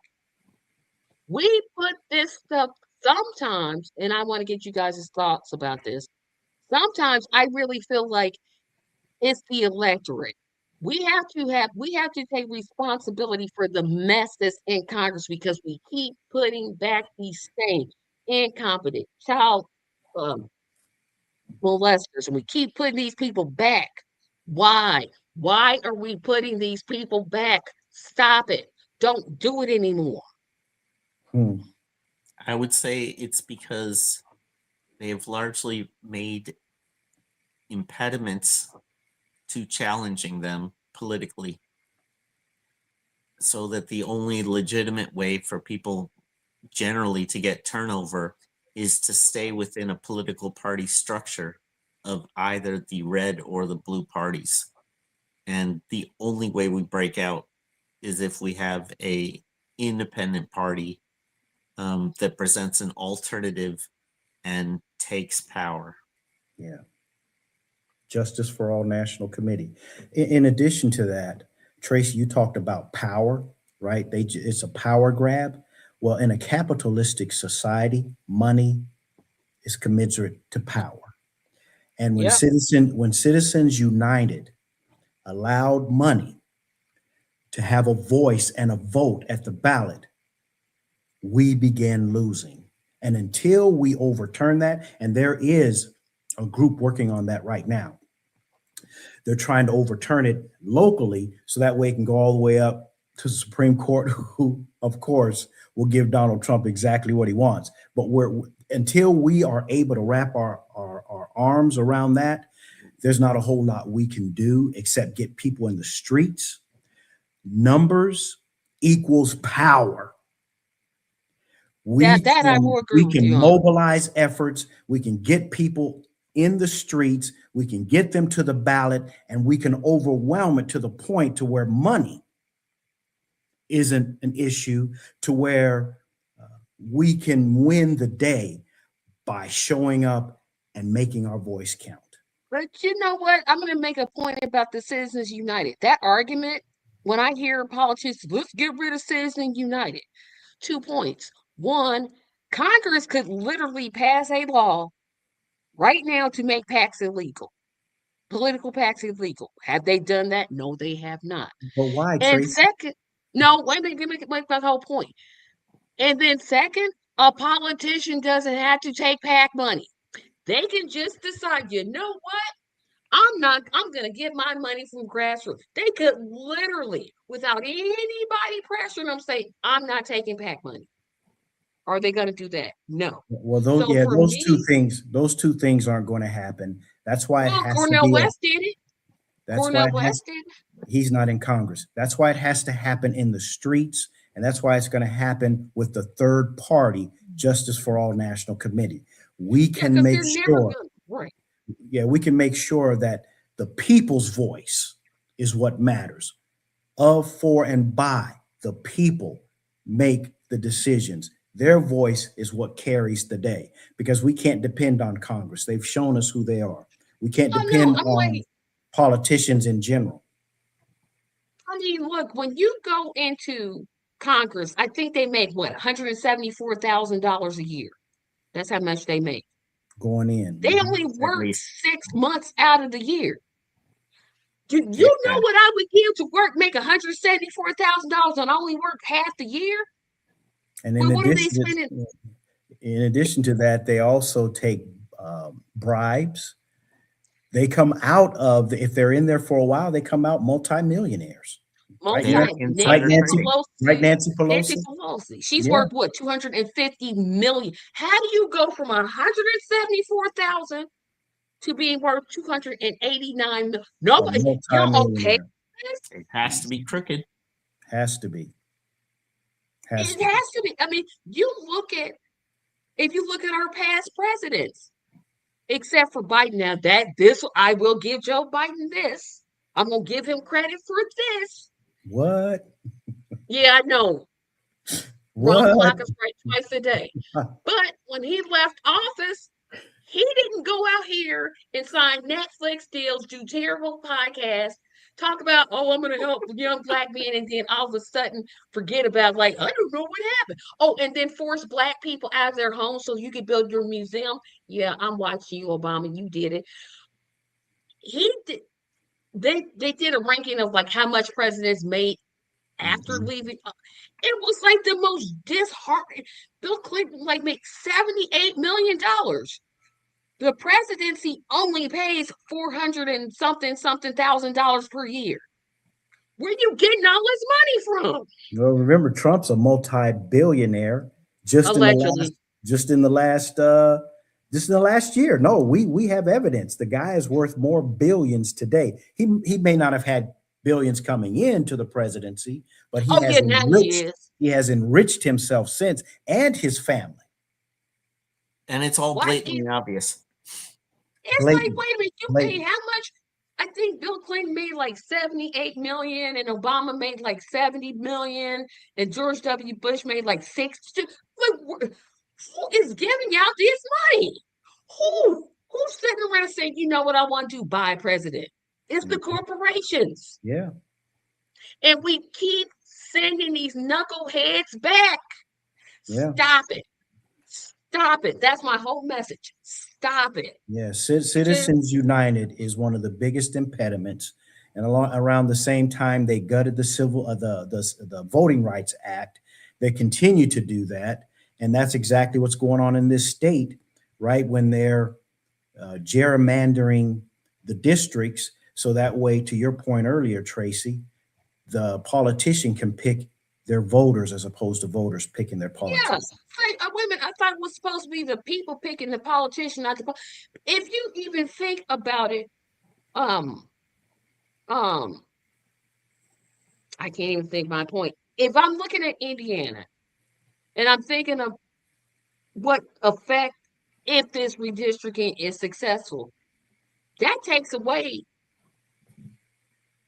We put this stuff sometimes, and I want to get you guys' thoughts about this. Sometimes I really feel like it's the electorate. We have to take responsibility for the mess that's in Congress because we keep putting back these same incompetent child um, molesters, and we keep putting these people back. Why? Why are we putting these people back? Stop it. Don't do it anymore. Hmm. I would say it's because they have largely made impediments to challenging them politically, so that the only legitimate way for people generally to get turnover is to stay within a political party structure of either the red or the blue parties. And the only way we break out is if we have a independent party that presents an alternative and takes power. Yeah. Justice for All National Committee. In addition to that, Tracy, you talked about power, right? It's a power grab. Well, in a capitalistic society, money is commensurate to power. And when Yep. Citizens United allowed money to have a voice and a vote at the ballot, we began losing. And until we overturn that, and there is a group working on that right now, they're trying to overturn it locally so that way it can go all the way up to the Supreme Court, who, of course, will give Donald Trump exactly what he wants. But until we are able to wrap our arms around that, there's not a whole lot we can do except get people in the streets. Numbers equals power. That I will agree We with can you on. mobilize efforts. We can get people in the streets. We can get them to the ballot, and we can overwhelm it to the point to where money isn't an issue, to where we can win the day by showing up and making our voice count. But you know what? I'm going to make a point about the Citizens United. That argument, when I hear politicians, let's get rid of Citizens United, 2 points. One, Congress could literally pass a law right now to make PACs illegal, political PACs illegal. Have they done that? No, they have not. But why, And Tracy? second, no, wait a minute, let me make my whole point. And then second, a politician doesn't have to take PAC money. They can just decide, you know what? I'm gonna get my money from grassroots. They could literally, without anybody pressuring them, say, I'm not taking PAC money. Are they gonna do that? No. Well, So for me, those two things aren't going to happen. That's why it well, has to Cornel be West did it. that's why Cornel it has West did it. he's not in Congress. That's why it has to happen in the streets, and that's why it's going to happen with the third party, Justice for All National Committee. We Yeah, can because make they're never sure, gonna right. we can make sure that the people's voice is what matters. Of, for, and by the people make the decisions. Their voice is what carries the day, because we can't depend on Congress. They've shown us who they are. We can't Oh no, depend I'm on like, politicians in general. I mean, look, when you go into Congress, I think they make what, $174,000 a year. That's how much they make. Going in. They Mhm. only At work least, 6 months out of the year. Do you yeah. know what I would give to work, make $174,000 and only work half the year? And Well, what are they spending? in addition to that, they also take bribes. They come out of if they're in there for a while, they come out multimillionaires. Right, They're Multi right, insider Nancy. trading. Right, Nancy Nancy Pelosi. Pelosi. She's Yeah. worth what, 250 million. How do you go from 174,000 to being worth 289 million? A Nobody, y'all okay multimillionaire. with this? It has to be crooked. Has to be. Has It to be. has to be. I mean, if you look at our past presidents, except for Biden, now I will give Joe Biden this. I'm gonna give him credit for this. What? Yeah, I know. Wrong What? clock is right twice a day. But when he left office, he didn't go out here and sign Netflix deals, do terrible podcasts, talk about, oh, I'm going to help young black men, and then all of a sudden forget about, like, I don't know what happened. Oh, and then force black people out of their homes so you can build your museum. Yeah, I'm watching you, Obama. You did it. He did. They did a ranking of like how much presidents made after Mhm. leaving. It was like the most disheartening. Bill Clinton like made $78 million. The presidency only pays 400 and something $1,000 per year. Where you getting all this money from? Well, remember, Trump's a multi-billionaire just in the last, Allegedly. just in the last, just in the last year. No, we have evidence. The guy is worth more billions today. He may not have had billions coming into the presidency, but Oh yeah, now he is. he has enriched himself since, and his family. And it's all What is blatantly obvious. it's like, Blatant, wait a minute, you paid blatant. how much? I think Bill Clinton made like 78 million and Obama made like 70 million and George W. Bush made like 60. Who is giving out this money? Who's sitting around saying, you know what I want to do? Buy a president. It's the corporations. Yeah, And we keep sending these knuckleheads back. yeah. Stop it. Stop it. That's my whole message. Stop it. Yeah, Just Citizens United is one of the biggest impediments, and around the same time they gutted the the Voting Rights Act, they continue to do that, and that's exactly what's going on in this state, right? When they're gerrymandering the districts, so that way, to your point earlier, Tracy, the politician can pick their voters as opposed to voters picking their yeah. politician. Like, women, I thought it was supposed to be the people picking the politician, not the. If you even think about it, um, um, I can't even think my point. If I'm looking at Indiana and I'm thinking of what effect if this redistricting is successful, that takes away,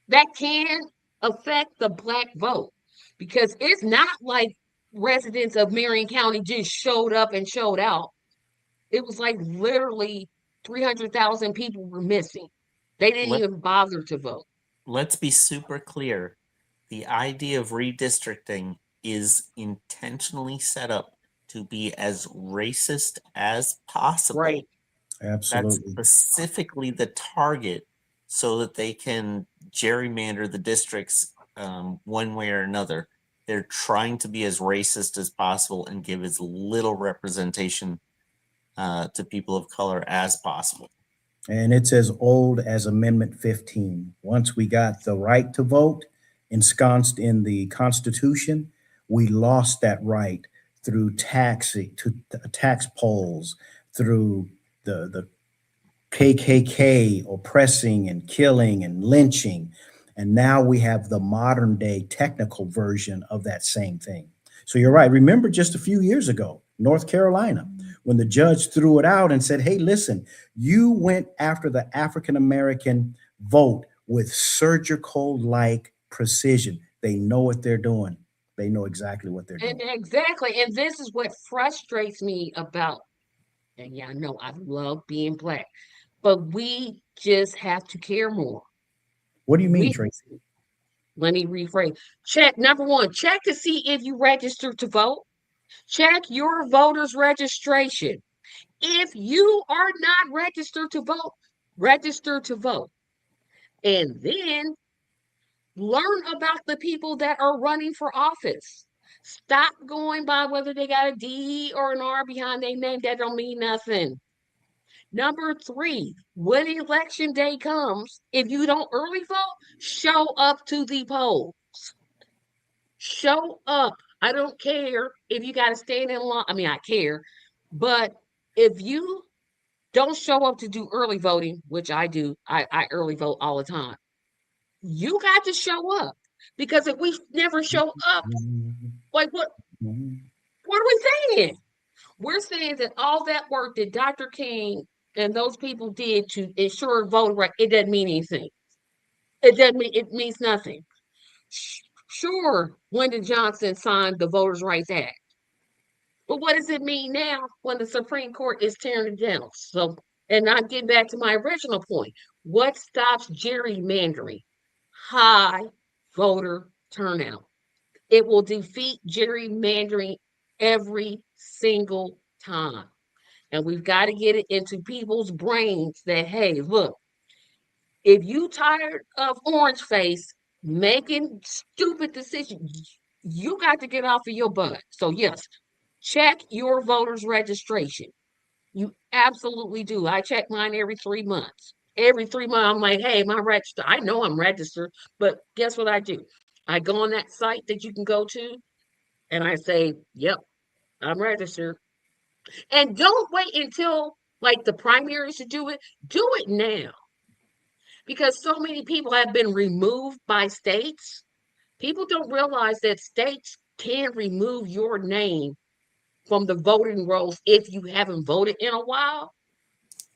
that can affect the black vote because it's not like residents of Marion County just showed up and showed out. It was like literally 300,000 people were missing. They didn't Let, even bother to vote. let's be super clear. The idea of redistricting is intentionally set up to be as racist as possible. Right. That's Absolutely. specifically the target so that they can gerrymander the districts one way or another. They're trying to be as racist as possible and give as little representation to people of color as possible. And it's as old as Amendment 15. Once we got the right to vote ensconced in the Constitution, we lost that right through tax polls, through the KKK oppressing and killing and lynching. And now we have the modern day technical version of that same thing. So you're right. Remember just a few years ago, North Carolina, when the judge threw it out and said, hey, listen, you went after the African American vote with surgical like precision. They know what they're doing. They know exactly what they're And doing. exactly. And this is what frustrates me about, and yeah, I know I love being black, but we just have to care more. What do you mean, We Tracy? Let me rephrase. Check number one, check to see if you registered to vote. Check your voter's registration. If you are not registered to vote, register to vote. And then learn about the people that are running for office. Stop going by whether they got a D or an R behind their name. That don't mean nothing. Number three, when election day comes, if you don't early vote, show up to the polls. Show up. I don't care if you got to stand in line. I mean, I care, but if you don't show up to do early voting, which I do, I early vote all the time. You got to show up because if we never show up, like what are we saying? We're saying that all that work that Dr. King and those people did to ensure voting right, it doesn't mean anything. It doesn't mean it means nothing. Sure, Lyndon Johnson signed the Voters' Rights Act. But what does it mean now when the Supreme Court is tearing it down? So, and not getting back to my original point, what stops gerrymandering? High voter turnout. It will defeat gerrymandering every single time. And we've got to get it into people's brains that, hey, look, if you tired of orange face making stupid decisions, you got to get off of your butt. So yes, check your voters registration. You absolutely do. I check mine every 3 months. Every 3 months, I'm like, hey, am I registered? I know I'm registered, but guess what I do? I go on that site that you can go to and I say, yep, I'm registered. And don't wait until like the primaries to do it. Do it now because so many people have been removed by states. People don't realize that states can remove your name from the voting rolls if you haven't voted in a while.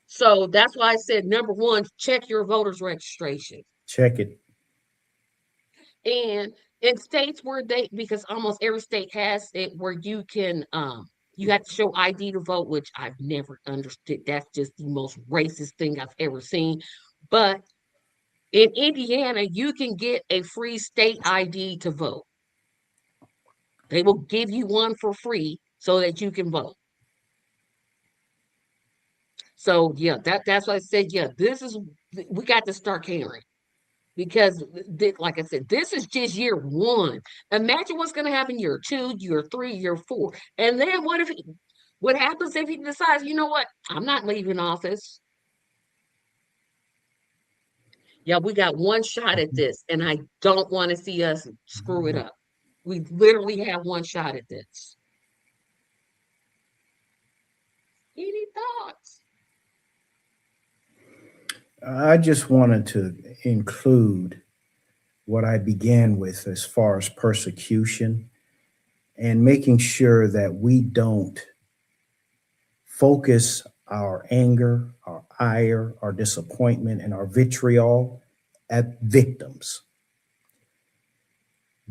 So that's why I said number one, check your voters registration. Check it. And in states where they, because almost every state has it where you have to show ID to vote, which I've never understood. That's just the most racist thing I've ever seen. But in Indiana, you can get a free state ID to vote. They will give you one for free so that you can vote. So yeah, that's why I said, yeah, we got to start caring because like I said, this is just year one. Imagine what's going to happen year two, year three, year four. And then what happens if he decides, you know what, I'm not leaving office. Yeah, we got one shot at this, and I don't want to see us screw it up. We literally have one shot at this. Any thoughts? I just wanted to include what I began with as far as persecution and making sure that we don't focus our anger, our ire, our disappointment, and our vitriol at victims.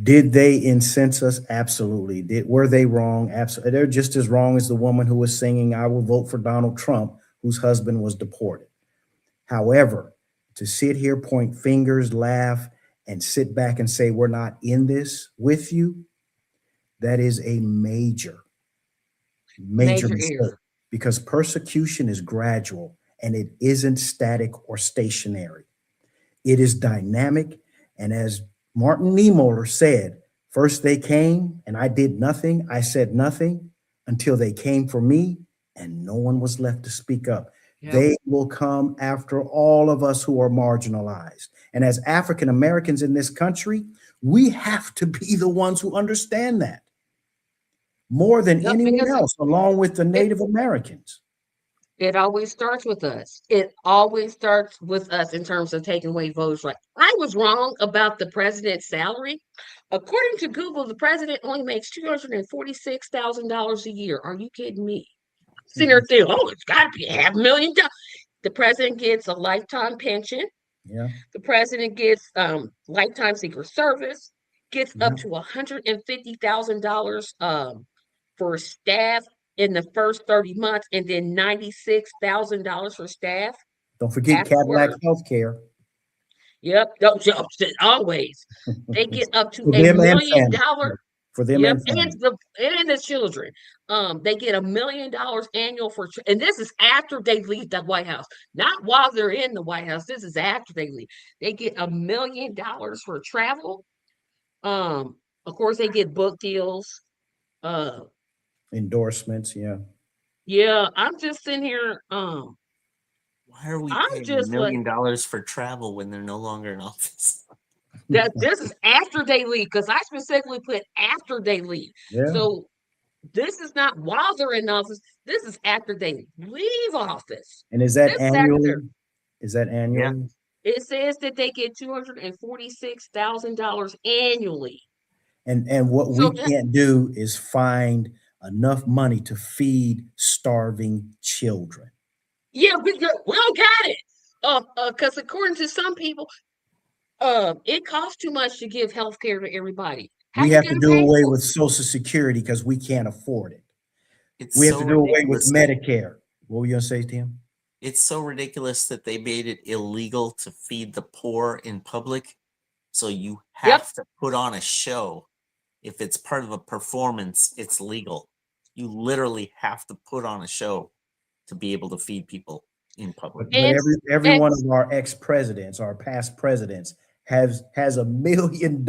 Did they incense us? Absolutely. Were they wrong? Absolutely. They're just as wrong as the woman who was singing, "I will vote for Donald Trump," whose husband was deported. However, to sit here, point fingers, laugh, and sit back and say, we're not in this with you, that is a major, major Major mistake error. because persecution is gradual and it isn't static or stationary. It is dynamic. And as Martin Niemöller said, first they came and I did nothing. I said nothing until they came for me and no one was left to speak up. Yep. They will come after all of us who are marginalized. And as African Americans in this country, we have to be the ones who understand that more than Yep, anyone because else, along with the it, Native Americans. it always starts with us. It always starts with us in terms of taking away voters' right. I was wrong about the president's salary. According to Google, the president only makes $246,000 a year. Are you kidding me? Sitting there thinking, oh, it's got to be $500,000. The president gets a lifetime pension. Yeah. The president gets lifetime Secret Service, gets Yeah. up to $150,000 for staff in the first 30 months, and then $96,000 for staff Don't forget Cadillac afterward. Healthcare Yep, always. They get up to for a them and million family. dollar. For them Yep, and family. and the children. They get $1 million annual and this is after they leave the White House, not while they're in the White House. This is after they leave. They get $1 million for travel. Of course, they get book deals. Uh, Endorsements. Yeah. yeah, I'm just sitting here. Why are we I'm paying a just like, million dollars for travel when they're no longer in office? That this is after they leave, because I specifically put after they leave. Yeah. So this is not while they're in office. This is after they leave office. And is that This is after annually? they're. Is that Yeah. annually? It says that they get $246,000 annually. And what we So can't do is find enough money to feed starving children. yeah, we don't got it. Because according to some people, it costs too much to give health care to everybody. How We you have to gonna do pay away for with it? Social Security because we can't afford it. It's We have so to do away with ridiculous that Medicare. What were you gonna say, Tim? it's so ridiculous that they made it illegal to feed the poor in public. So you Yep. have to put on a show. If it's part of a performance, it's legal. You literally have to put on a show to be able to feed people in public. But And every and one of our ex-presidents, our past presidents, has $1 million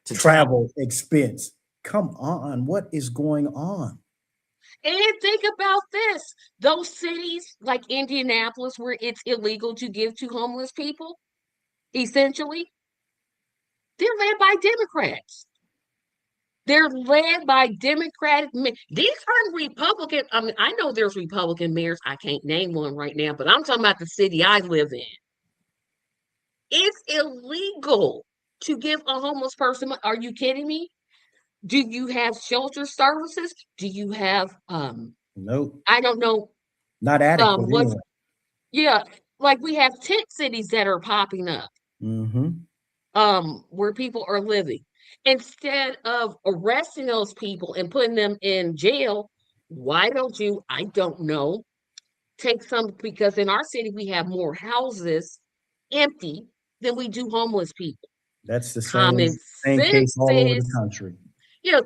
To travel expense. Come on, what is going on? and think about this. Those cities like Indianapolis where it's illegal to give to homeless people, essentially, they're led by Democrats. They're led by Democratic men. These aren't Republican. I mean, I know there's Republican mayors. I can't name one right now, but I'm talking about the city I live in. It's illegal to give a homeless person. Are you kidding me? Do you have shelter services? Do you have Nope, I don't know not adequate what's anyway. yeah, like we have tent cities that are popping up Hmm. where people are living. Instead of arresting those people and putting them in jail, why don't you, I don't know, take some, because in our city we have more houses empty than we do homeless people. That's the Common same case sense all over the says, country.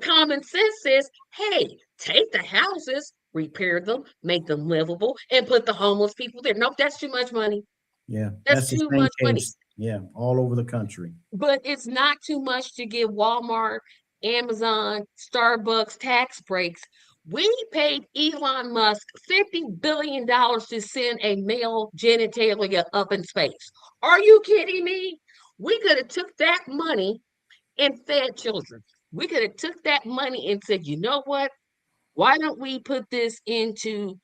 common sense says, hey, take the houses, repair them, make them livable, and put the homeless people there. Nope, that's too much money. Yeah, That's that's the too same much money. case. Yeah, all over the country. But it's not too much to give Walmart, Amazon, Starbucks tax breaks. We paid Elon Musk $50 billion to send a male genitalia up in space. Are you kidding me? We could have took that money and fed children. We could have took that money and said, you know what? Why don't we put this into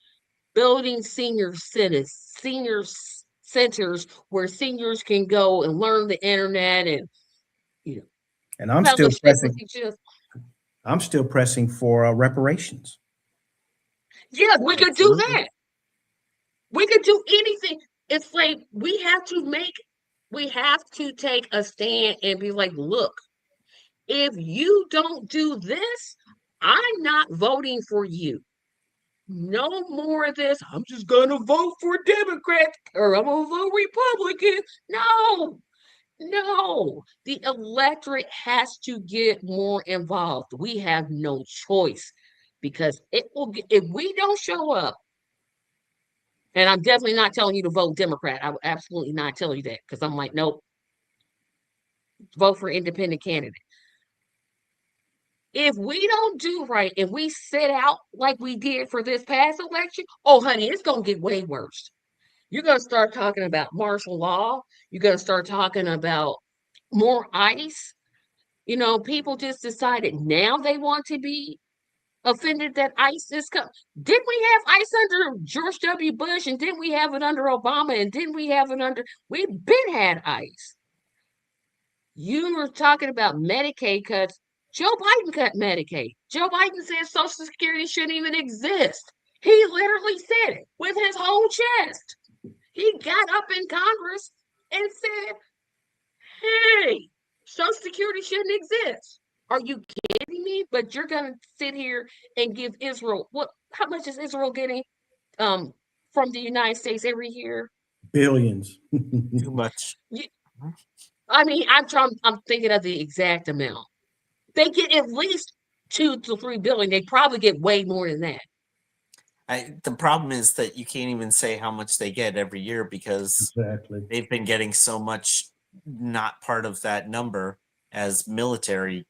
building centers where seniors can go and learn the internet and you know And I'm still fellowship with pressing. each other. I'm still pressing for reparations. Yeah, we could do Absolutely. that. We could do anything. It's like we have to take a stand and be like, look, if you don't do this, I'm not voting for you. No more of this. I'm just gonna vote for Democrat or I'm gonna vote Republican. No, no. The electorate has to get more involved. We have no choice because it will get, if we don't show up, and I'm definitely not telling you to vote Democrat. I will absolutely not tell you that because I'm like, nope, vote for independent candidate. If we don't do right and we sit out like we did for this past election, oh honey, it's gonna get way worse. You're going to start talking about martial law. You're going to start talking about more ICE. People just decided now they want to be offended that ICE is coming. Didn't we have ICE under George W. Bush and didn't we have it under Obama and didn't we have it under, we've been had ICE. You were talking about Medicaid cuts. Joe Biden cut Medicaid. Joe Biden said Social Security shouldn't even exist. He literally said it with his whole chest. He got up in Congress and said, hey, Social Security shouldn't exist. Are you kidding me? But you're gonna sit here and give Israel how much is Israel getting from the United States every year? Billions. Too much. I mean, I'm thinking of the exact amount. They get at least 2 to 3 billion. They probably get way more than that. The problem is that you can't even say how much they get every year because Exactly. they've been getting so much not part of that number as military.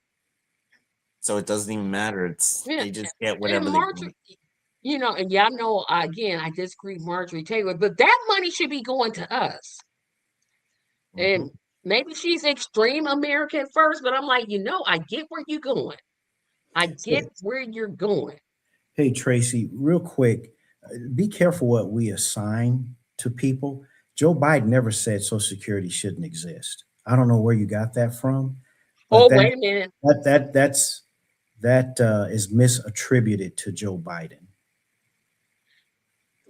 So it doesn't even matter. Yeah. They just get And whatever they want. Marjorie, and y'all know again, I disagree with Marjorie Taylor, but that money should be going to us. Mhm. And Maybe she's extreme American first, but I'm like, I get where you're going. I get where you're going. Hey, Tracy, real quick, be careful what we assign to people. Joe Biden never said Social Security shouldn't exist. I don't know where you got that from, but Oh, wait a minute. that is misattributed to Joe Biden.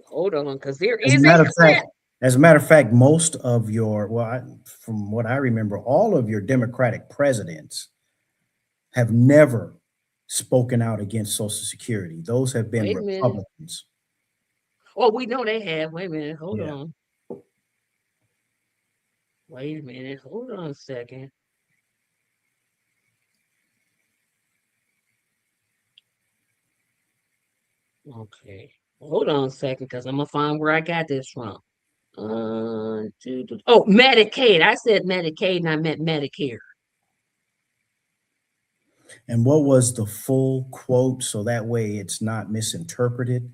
Hold on, because there As a is a matter of clip. fact, as a matter of fact, most of your from what I remember, all of your Democratic presidents have never spoken out against Social Security. Those have been Wait a minute. Republicans. Oh, we know they have. Wait a minute. Hold Yeah. on. Wait a minute. Hold on a second. Okay. Hold on a second, because I'm gonna find where I got this from. Oh, Medicaid. I said Medicaid and I meant Medicare. And what was the full quote so that way it's not misinterpreted?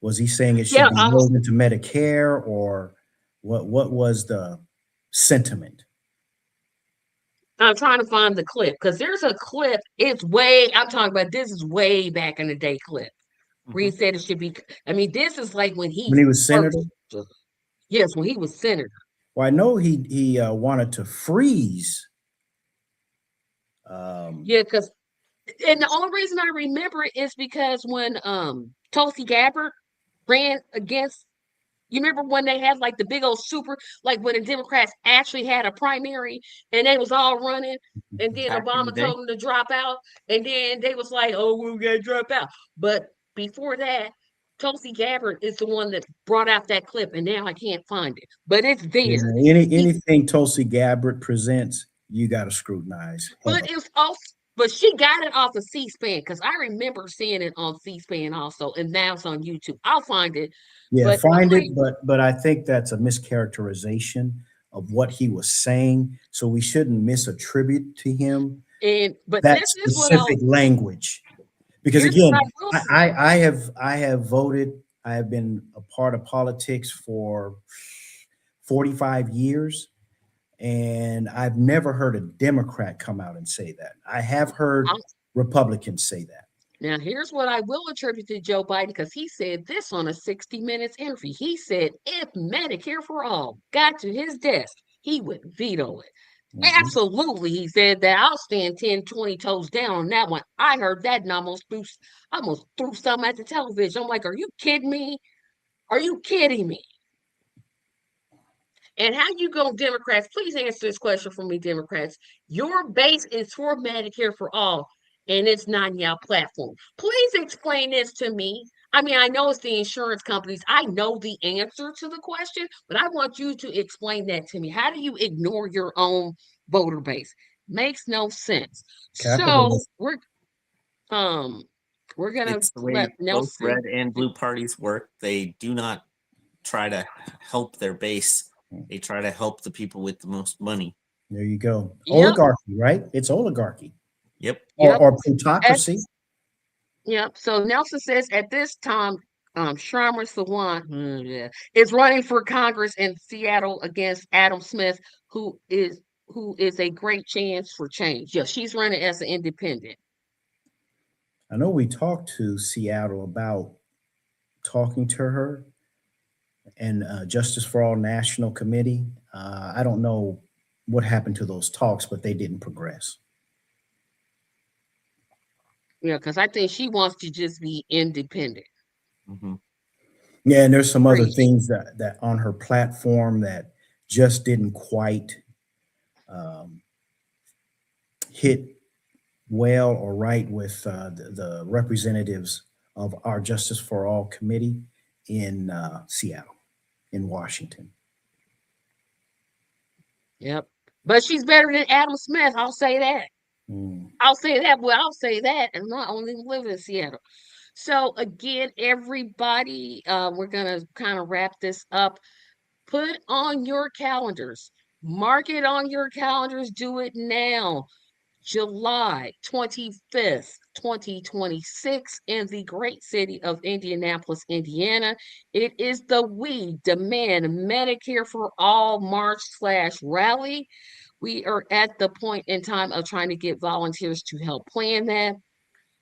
Was he saying it should Yeah, be rolled into Medicare, or what was the sentiment? I'm trying to find the clip because there's a clip. I'm talking about this is way back in the day clip where he Mhm. said it should be. I mean, this is like when he When he was senator? first, yes, when he was senator. Well, I know he wanted to freeze. Yeah, because and the only reason I remember it is because when Tulsi Gabbard ran against, you remember when they had like the big old super, like when the Democrats actually had a primary and they was all running, and then Back in the Obama day. told them to drop out, and then they was like, "Oh, we gotta drop out." But before that, Tulsi Gabbard is the one that brought out that clip, and now I can't find it, but it's Yeah, there. He, anything Tulsi Gabbard presents, you got to scrutinize but heavily. it was also, but she got it off of C-SPAN because I remember seeing it on C-SPAN also, and now it's on YouTube. I'll find it, Yeah, but I'm find it, like, but I think that's a mischaracterization of what he was saying. So we shouldn't misattribute to him but that this is what I'll. specific language. Because Here's what again, I will say. I have voted, I have been a part of politics for 45 years, and I've never heard a Democrat come out and say that. I have heard Republicans say that. Now, here's what I will attribute to Joe Biden because he said this on a 60 Minutes interview. He said if Medicare for all got to his desk, he would veto it. Mhm. Absolutely, he said that. I'll stand 10, 20 toes down on that one. I heard that and almost threw something at the television. I'm like, are you kidding me? Are you kidding me? And how you go, Democrats? Please answer this question for me, Democrats. Your base is for Medicare for all, and it's not on your platform. Please explain this to me. I mean, I know it's the insurance companies. I know the answer to the question, but I want you to explain that to me. How do you ignore your own voter base? Makes no sense. So Capitalism. um we're gonna It's the let way both Nelson. red and blue parties work. They do not try to help their base. They try to help the people with the most money. There you go. Yep, Oligarchy, right? It's oligarchy Yep. yep. or plutocracy. Yep. So Nelson says at this time, Sharma Sawan yeah, is running for Congress in Seattle against Adam Smith, who is a great chance for change. Yeah, she's running as an independent. I know we talked to Seattle about talking to her and Justice for All National Committee. I don't know what happened to those talks, but they didn't progress. Yeah, because I think she wants to just be independent. Hmm. Yeah, and there's some other Crazy. things that on her platform that just didn't quite um, hit well or right with the representatives of our Justice for All committee in Seattle, in Washington. Yep. But she's better than Adam Smith. I'll say that. Mm. I'll say that. Well, I'll say that. And not only live in Seattle. So again, everybody, we're gonna kind of wrap this up. Put on your calendars. Mark it on your calendars. Do it now. July 25th, 2026, in the great city of Indianapolis, Indiana. It is the We Demand Medicare for All March/Rally. we are at the point in time of trying to get volunteers to help plan that.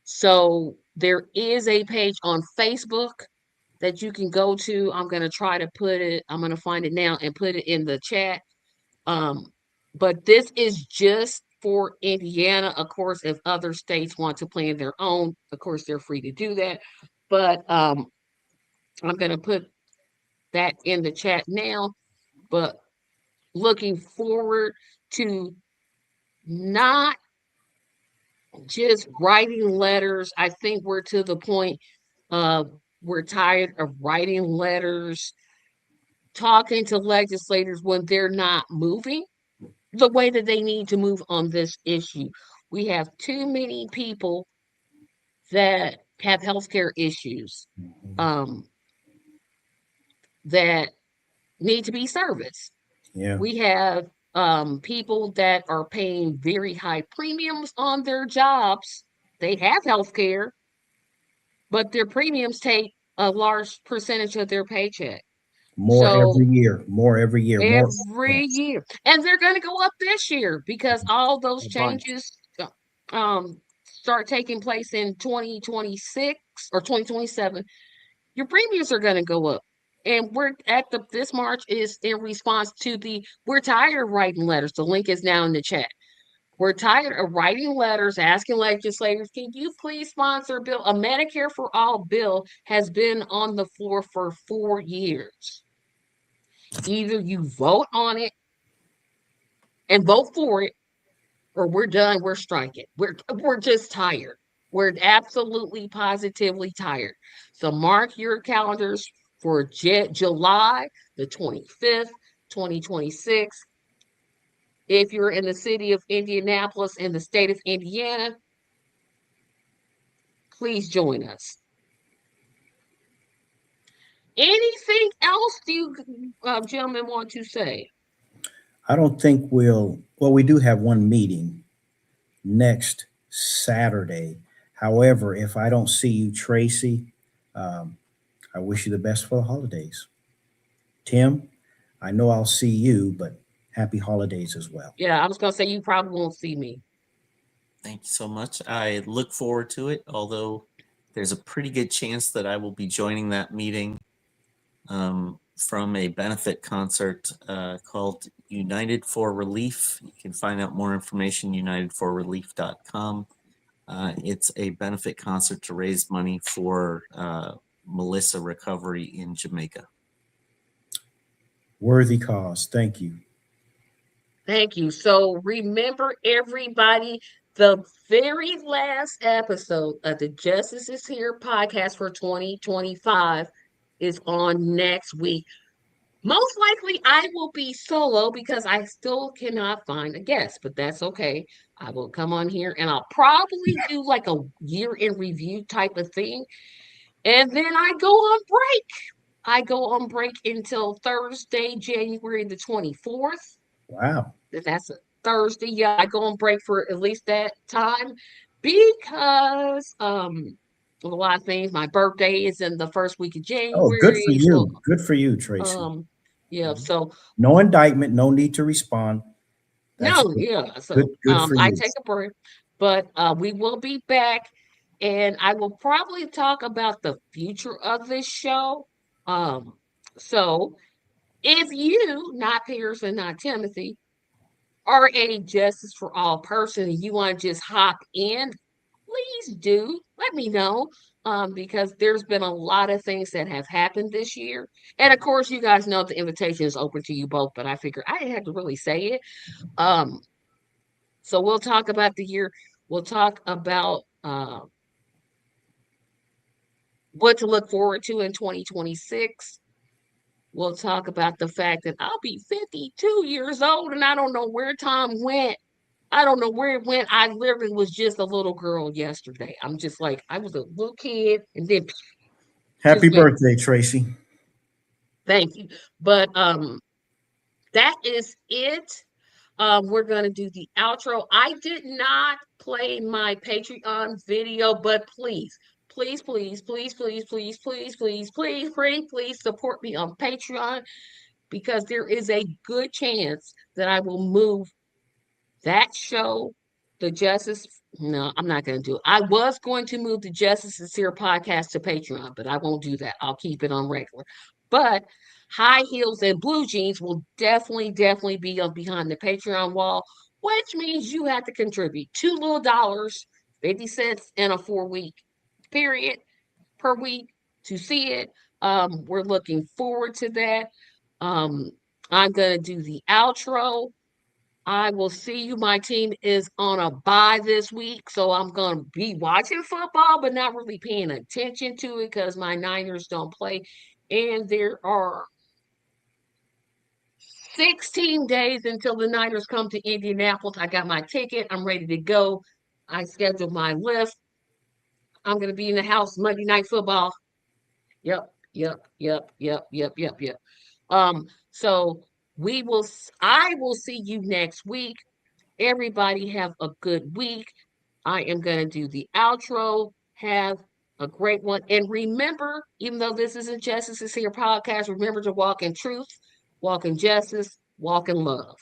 So there is a page on Facebook that you can go to. I'm going to try to put it, I'm going to find it now and put it in the chat. Um, but this is just for Indiana. Of course, if other states want to plan their own, of course, they're free to do that. But I'm going to put that in the chat now. But looking forward to not just writing letters. I think we're to the point we're tired of writing letters, talking to legislators when they're not moving the way that they need to move on this issue. We have too many people that have healthcare issues um, that need to be serviced. Yeah. We have people that are paying very high premiums on their jobs. They have health care, but their premiums take a large percentage of their paycheck. More So every year, more every year, more. every Yes. year. And they're going to go up this year because all those A bunch. changes start taking place in 2026 or 2027. Your premiums are going to go up. And we're at this March is in response to we're tired of writing letters. The link is now in the chat. We're tired of writing letters asking legislators, can you please sponsor a bill? A Medicare for All bill has been on the floor for 4 years. Either you vote on it and vote for it, or we're done, we're striking. We're just tired. We're absolutely positively tired. So mark your calendars for July the 25th, 2026. If you're in the city of Indianapolis in the state of Indiana, please join us. Anything else do you gentlemen want to say? I don't think we do have one meeting next Saturday. However, if I don't see you, Tracy, I wish you the best for the holidays. Tim, I know I'll see you, but happy holidays as well. Yeah, I was going to say you probably won't see me. Thank you so much. I look forward to it, although there's a pretty good chance that I will be joining that meeting from a benefit concert called United for Relief. You can find out more information, unitedforrelief.com. It's a benefit concert to raise money for Melissa recovery in Jamaica. Worthy cause. Thank you. Thank you. So remember, everybody, the very last episode of the Justice is Here podcast for 2025 is on next week. Most likely, I will be solo because I still cannot find a guest, but that's okay. I will come on here and I'll probably do like a year in review type of thing. And then I go on break. I go on break until Thursday, January the 24th. Wow. That's a Thursday. Yeah, I go on break for at least that time because a lot of things. My birthday is in the first week of Oh, good for January. So you. Good for you, Tracy. yeah, so No indictment, no need to respond. That's no, good. yeah. So Good for I you. take a break, but we will be back and I will probably talk about the future of this show. So if you, not Pierce and not Timothy, are a Justice for All person and you want to just hop in, please do let me know. Because there's been a lot of things that have happened this year. And of course, you guys know the invitation is open to you both, but I figure I didn't have to really say it. Um, so we'll talk about the year. We'll talk about what to look forward to in 2026. We'll talk about the fact that I'll be 52 years old and I don't know where time went. I don't know where it went. I literally was just a little girl yesterday. I'm just like, I was a little kid and then Happy just went, birthday, Tracy. thank you. But that is it. We're gonna do the outro. I did not play my Patreon video, but please, please, please, please, please, please, please, please, please, please, please support me on Patreon because there is a good chance that I will move That show, the Justice, no, I'm not going to do it. I was going to move the Justice is Here podcast to Patreon, but I won't do that. I'll keep it on regular. But High Heels and Blue Jeans will definitely be on behind the Patreon wall, which means you have to contribute $2 50 cents in a 4 week period per week to see it. We're looking forward to that. Um, I'm going to do the outro. I will see you. My team is on a bye this week, so I'm going to be watching football, but not really paying attention to it because my Niners don't play. And there are 16 days until the Niners come to Indianapolis. I got my ticket. I'm ready to go. I scheduled my lift. I'm going to be in the house Monday Night Football. Yep. So I will see you next week. Everybody have a good week. I am going to do the outro. Have a great one. And remember, even though this isn't Justice is Here podcast, remember to walk in truth, walk in justice, walk in love.